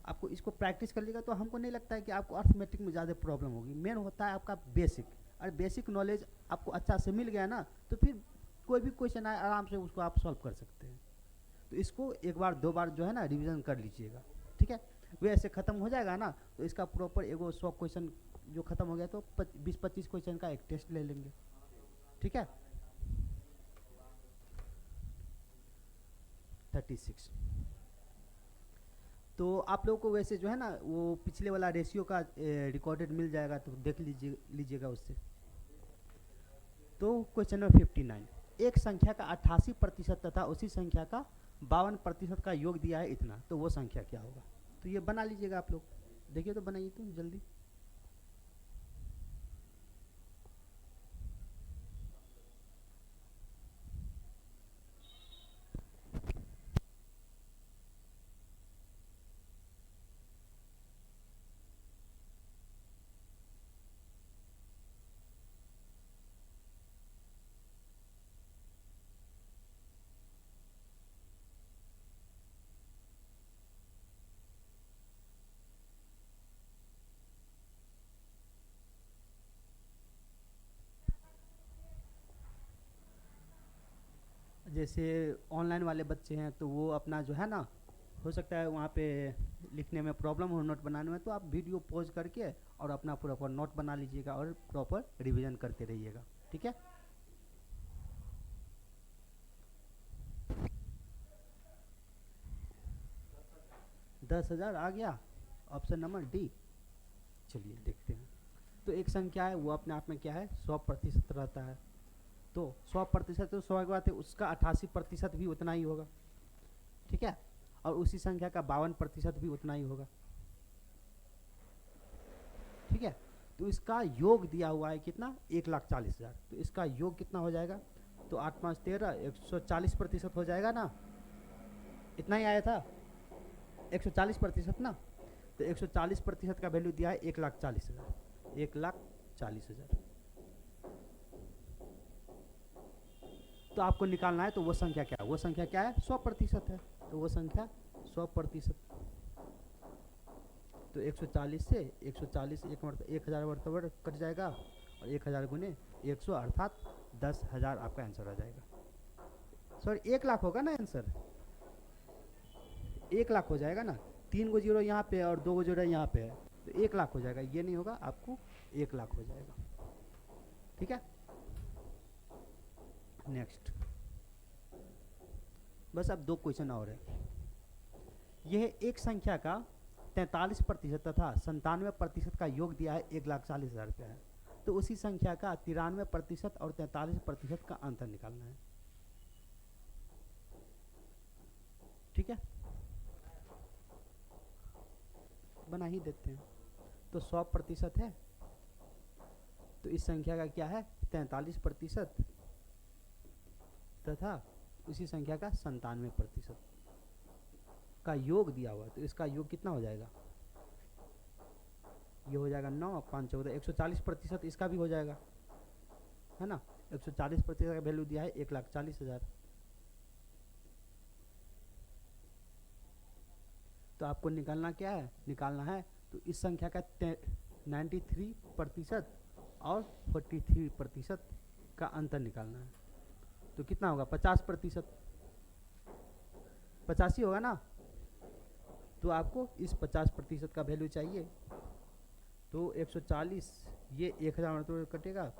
आपको इसको प्रैक्टिस कर लीजिएगा। तो हमको नहीं लगता है कि आपको अर्थमेटिक में ज़्यादा प्रॉब्लम होगी। मेन होता है आपका बेसिक, और बेसिक नॉलेज आपको अच्छा से मिल गया ना, तो फिर कोई भी क्वेश्चन आए आराम से उसको आप सॉल्व कर सकते हैं। तो इसको 1 बार 2 बार जो है ना रिवीजन कर लीजिएगा, ठीक है। वो ऐसे ख़त्म हो जाएगा ना, तो इसका प्रॉपर एगो 100 क्वेश्चन जो ख़त्म हो गया तो 20-25 क्वेश्चन का एक टेस्ट ले लेंगे, ठीक है। 36। तो आप लोगों को वैसे जो है ना वो पिछले वाला रेशियो का रिकॉर्डेड मिल जाएगा, तो देख लीजिएगा उससे। तो क्वेश्चन नंबर 59। एक संख्या का 88% तथा उसी संख्या का 52% का योग दिया है इतना, तो वो संख्या क्या होगा। तो ये बना लीजिएगा आप लोग, देखिए तो बनाइए तो जल्दी। जैसे ऑनलाइन वाले बच्चे हैं तो वो अपना जो है ना हो सकता है वहाँ पे लिखने में प्रॉब्लम हो, नोट बनाने में, तो आप वीडियो पॉज करके और अपना प्रॉपर नोट बना लीजिएगा और प्रॉपर रिवीजन करते रहिएगा, ठीक है। दस हजार आ गया, ऑप्शन नंबर डी। चलिए देखते हैं। तो एक संख्या है वो अपने आप में क्या है, 100% रहता है। तो 100% तो स्वाभाविक बात है उसका 88% भी उतना ही होगा, ठीक है। और उसी संख्या का 52% भी उतना ही होगा, ठीक है। तो इसका योग दिया हुआ है कितना, 1,40,000। तो इसका योग कितना हो जाएगा, तो 8 5 13, 140% हो जाएगा ना, इतना ही आया था 140% ना। तो 140% का वैल्यू दिया है 1,40,000, 1,40,000। तो आपको निकालना है, तो वो संख्या क्या है, वो संख्या क्या है, 100% है। तो वो संख्या 100%, तो 140 से 140 1000 वर्तवर कट जाएगा, और 1000 गुने 100 अर्थात 10,000 आपका आंसर आ जाएगा। सॉरी 1,00,000 होगा ना आंसर, 1,00,000 हो जाएगा ना, 3 गो जीरो यहाँ पे और 2 गो जीरो यहाँ पे है, तो 1,00,000 हो जाएगा, ये नहीं होगा, आपको 1,00,000 हो जाएगा, ठीक है। नेक्स्ट, बस अब 2 क्वेश्चन और है। यह एक संख्या का 43% तथा 97% का योग दिया है, 1,40,000 रुपया है। तो उसी संख्या का 93% और 43% का अंतर निकालना है, ठीक है। बना ही देते हैं। तो 100% है, तो इस संख्या का क्या है, 43% तथा उसी संख्या का 97% का योग दिया हुआ है। तो इसका योग कितना हो जाएगा, ये हो जाएगा 9 5 14, 140% इसका भी हो जाएगा, है ना। 140% का वैल्यू दिया है 1,40,000। तो आपको निकालना क्या है, निकालना है तो इस संख्या का 93% और 43% का अंतर निकालना है। तो कितना होगा, 50%, 85 होगा ना। तो आपको इस 50% का वैल्यू चाहिए। तो 140, ये 1000 तो कटेगा,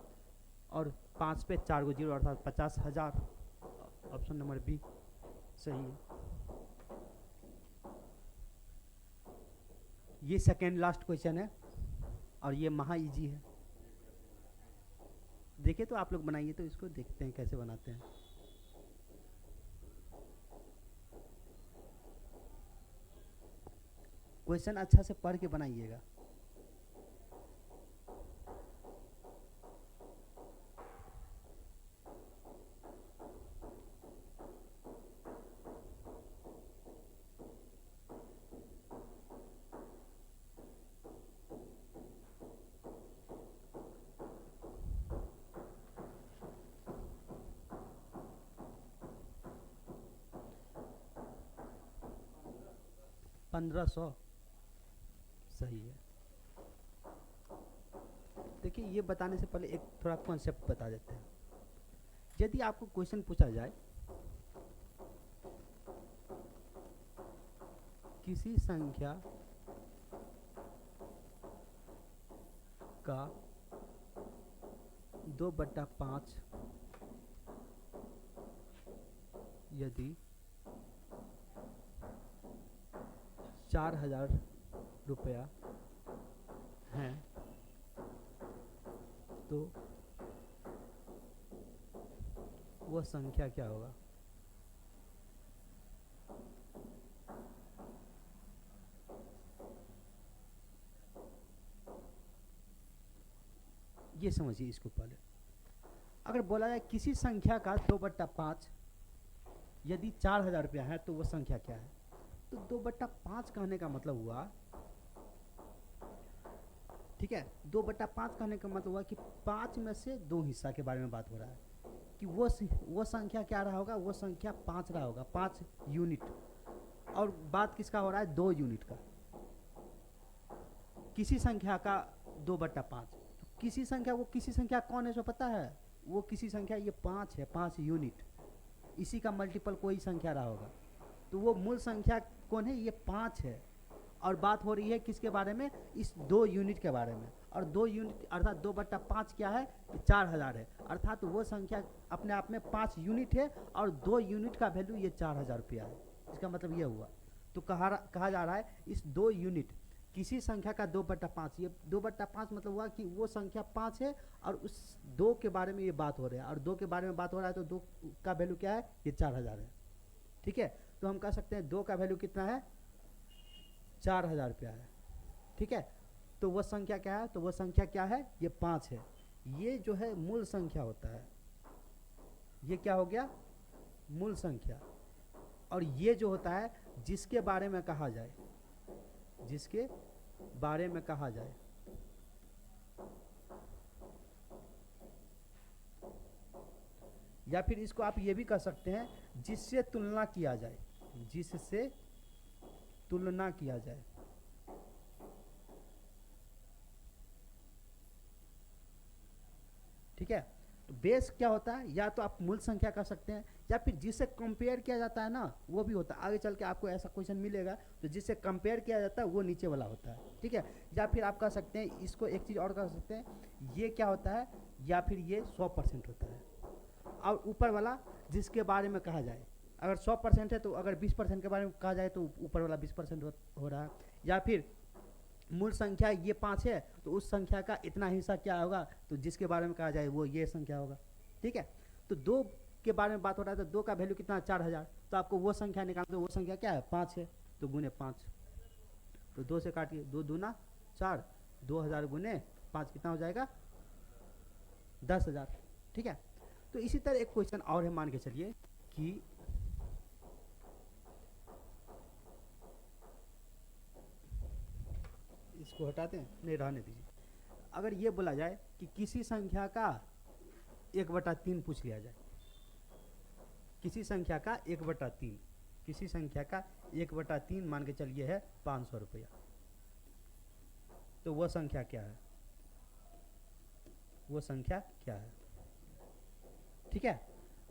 और 5 पे 4 गो जीरो अर्थात 50,000। ऑप्शन नंबर बी सही है। ये सेकेंड लास्ट क्वेश्चन है और ये महा इजी है। देखिए तो आप लोग बनाइए, तो इसको देखते हैं कैसे बनाते हैं। क्वेश्चन अच्छा से पढ़ के बनाइएगा। पंद्रह सौ सही है। देखिए ये बताने से पहले एक थोड़ा कॉन्सेप्ट बता देते हैं। यदि आपको क्वेश्चन पूछा जाए किसी संख्या का 2/5 यदि 4,000 रुपया है, तो वह संख्या क्या होगा। ये समझिए इसको पहले। अगर बोला जाए किसी संख्या का 2/5 यदि 4,000 रुपया है, तो वह संख्या क्या है। तो 2/5 कहने का मतलब हुआ, ठीक है, 2/5 कहने का मतलब हुआ कि 5 में से 2 हिस्सा के बारे में बात हो रहा है, कि वो संख्या क्या रहा होगा, वो संख्या 5 रहा होगा, 5 यूनिट। और बात किसका हो रहा है, 2 यूनिट का। किसी संख्या का 2/5, तो किसी संख्या, वो किसी संख्या कौन है, सो पता है, वो किसी संख्या ये 5 है, 5 यूनिट, इसी का मल्टीपल कोई संख्या रहा होगा। तो वो मूल संख्या कौन है, ये 5 है। और बात हो रही है किसके बारे में, इस 2 यूनिट के बारे में। और 2 यूनिट अर्थात 2/5 क्या है, 4000 है। अर्थात वो संख्या अपने आप में 5 यूनिट है और 2 यूनिट का वैल्यू ये 4000 रुपया है। इसका मतलब ये हुआ। तो कहा जा रहा है इस 2 यूनिट किसी संख्या का 2/5, ये 2/5 मतलब हुआ कि वो संख्या 5 है और उस 2 के बारे में ये बात हो रहा है। और 2 के बारे में बात हो रहा है तो 2 का वैल्यू क्या है, ये 4000 है। ठीक है, तो हम कह सकते हैं 2 का वैल्यू कितना है, 4000 रुपया है। ठीक है, तो वह संख्या क्या है, तो वह संख्या क्या है, ये 5 है। ये जो है मूल संख्या होता है, ये क्या हो गया, मूल संख्या। और ये जो होता है जिसके बारे में कहा जाए, जिसके बारे में कहा जाए। या फिर इसको आप ये भी कह सकते हैं जिससे तुलना किया जाए, जिससे तुलना किया जाए। ठीक है, तो बेस क्या होता है, या तो आप मूल संख्या कह सकते हैं, या फिर जिससे कंपेयर किया जाता है ना वो भी होता है। आगे चल के आपको ऐसा क्वेश्चन मिलेगा तो जिससे कंपेयर किया जाता है वो नीचे वाला होता है। ठीक है, या फिर आप कह सकते हैं इसको एक चीज़ और कह सकते हैं, ये क्या होता है, या फिर ये 100% होता है। और ऊपर वाला जिसके बारे में कहा जाए, अगर 100% है तो अगर 20% के बारे में कहा जाए तो ऊपर वाला 20% हो रहा है। या फिर मूल संख्या ये 5 है तो उस संख्या का इतना हिस्सा क्या होगा, तो जिसके बारे में कहा जाए वो ये संख्या होगा। ठीक है, तो 2 के बारे में बात हो रहा है तो 2 का वैल्यू कितना, 4000। तो आपको वो संख्या निकालना, तो वो संख्या क्या है, 5 है। तो गुने 5, तो 2 से काटिए, 2 दूना 4, 2000 गुने 5 कितना हो जाएगा, 10,000। ठीक है, तो इसी तरह एक क्वेश्चन और है, मान के चलिए कि इसको हटाते हैं, नहीं रहने दीजिए। अगर ये बोला जाए कि किसी संख्या का 1/3 पूछ लिया जाए, किसी संख्या का 1/3, किसी संख्या का 1/3 मान के चलिए है 500 रुपया, तो वह संख्या क्या है, वो संख्या क्या है। ठीक है,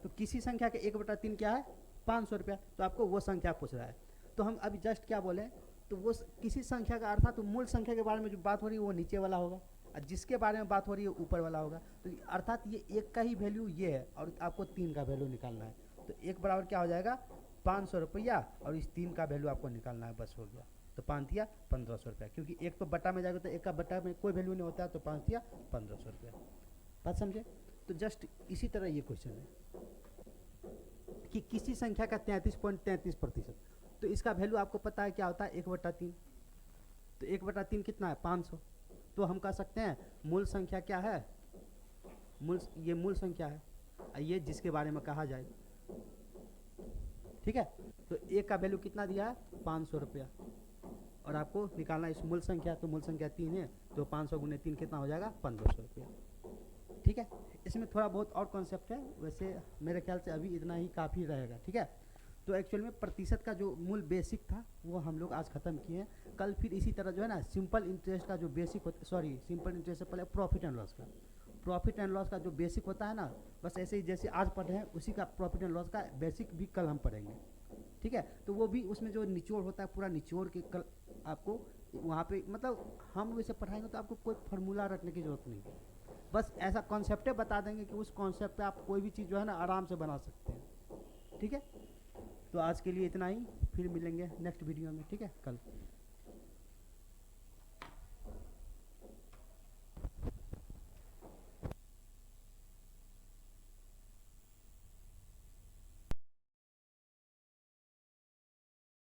तो किसी संख्या का 1/3 क्या है, 500 रुपया। तो आपको वो संख्या पूछ रहा है, तो हम अभी जस्ट क्या बोले, तो वो किसी संख्या का अर्थात तो मूल संख्या के बारे में जो बात हो रही है वो नीचे वाला होगा, और जिसके बारे में बात हो रही है ऊपर वाला होगा। तो अर्थात ये 1 का ही वैल्यू ये है और आपको 3 का वैल्यू निकालना है। तो 1 बराबर क्या हो जाएगा, 500 रुपया, और इस 3 का वैल्यू आपको निकालना है, बस हो गया। तो 5 दिया 1500 रुपया, क्योंकि 1 तो बटा में जाएगा तो 1 का बटा में कोई वैल्यू नहीं होता है, तो 5 दिया 1500 रुपया। बात समझे। तो जस्ट इसी तरह ये क्वेश्चन है कि किसी संख्या का 33.33%, तो इसका वैल्यू आपको पता है क्या होता है, 1/3। तो 1/3 कितना है, 500। तो हम कह सकते हैं मूल संख्या क्या है, ये मूल संख्या है, ये जिसके बारे में कहा जाए। ठीक है, तो 1 का वैल्यू कितना दिया है, 500 रुपया, और आपको निकालना इस मूल संख्या, तो मूल संख्या 3 है, तो 500 गुने 3 कितना हो जाएगा, 1500 रुपया। ठीक है, इसमें थोड़ा बहुत और कॉन्सेप्ट है, वैसे मेरे ख्याल से अभी इतना ही काफ़ी रहेगा। ठीक है, तो एक्चुअल में प्रतिशत का जो मूल बेसिक था वो हम लोग आज ख़त्म किए हैं। कल फिर इसी तरह जो है ना सिंपल इंटरेस्ट का जो बेसिक होता, सॉरी सिंपल इंटरेस्ट से पहले प्रॉफिट एंड लॉस का, प्रॉफिट एंड लॉस का जो बेसिक होता है ना, बस ऐसे ही जैसे आज पढ़े हैं उसी का प्रॉफिट एंड लॉस का बेसिक भी कल हम पढ़ेंगे। ठीक है, तो वो भी उसमें जो निचोड़ होता है पूरा निचोड़ के कल आपको वहाँ पे, मतलब हम वैसे पढ़ाएंगे तो आपको कोई फार्मूला रखने की ज़रूरत नहीं, बस ऐसा कॉन्सेप्ट बता देंगे कि उस कॉन्सेप्ट पे आप कोई भी चीज़ जो है ना आराम से बना सकते हैं। ठीक है, तो आज के लिए इतना ही, फिर मिलेंगे नेक्स्ट वीडियो में। ठीक है, कल।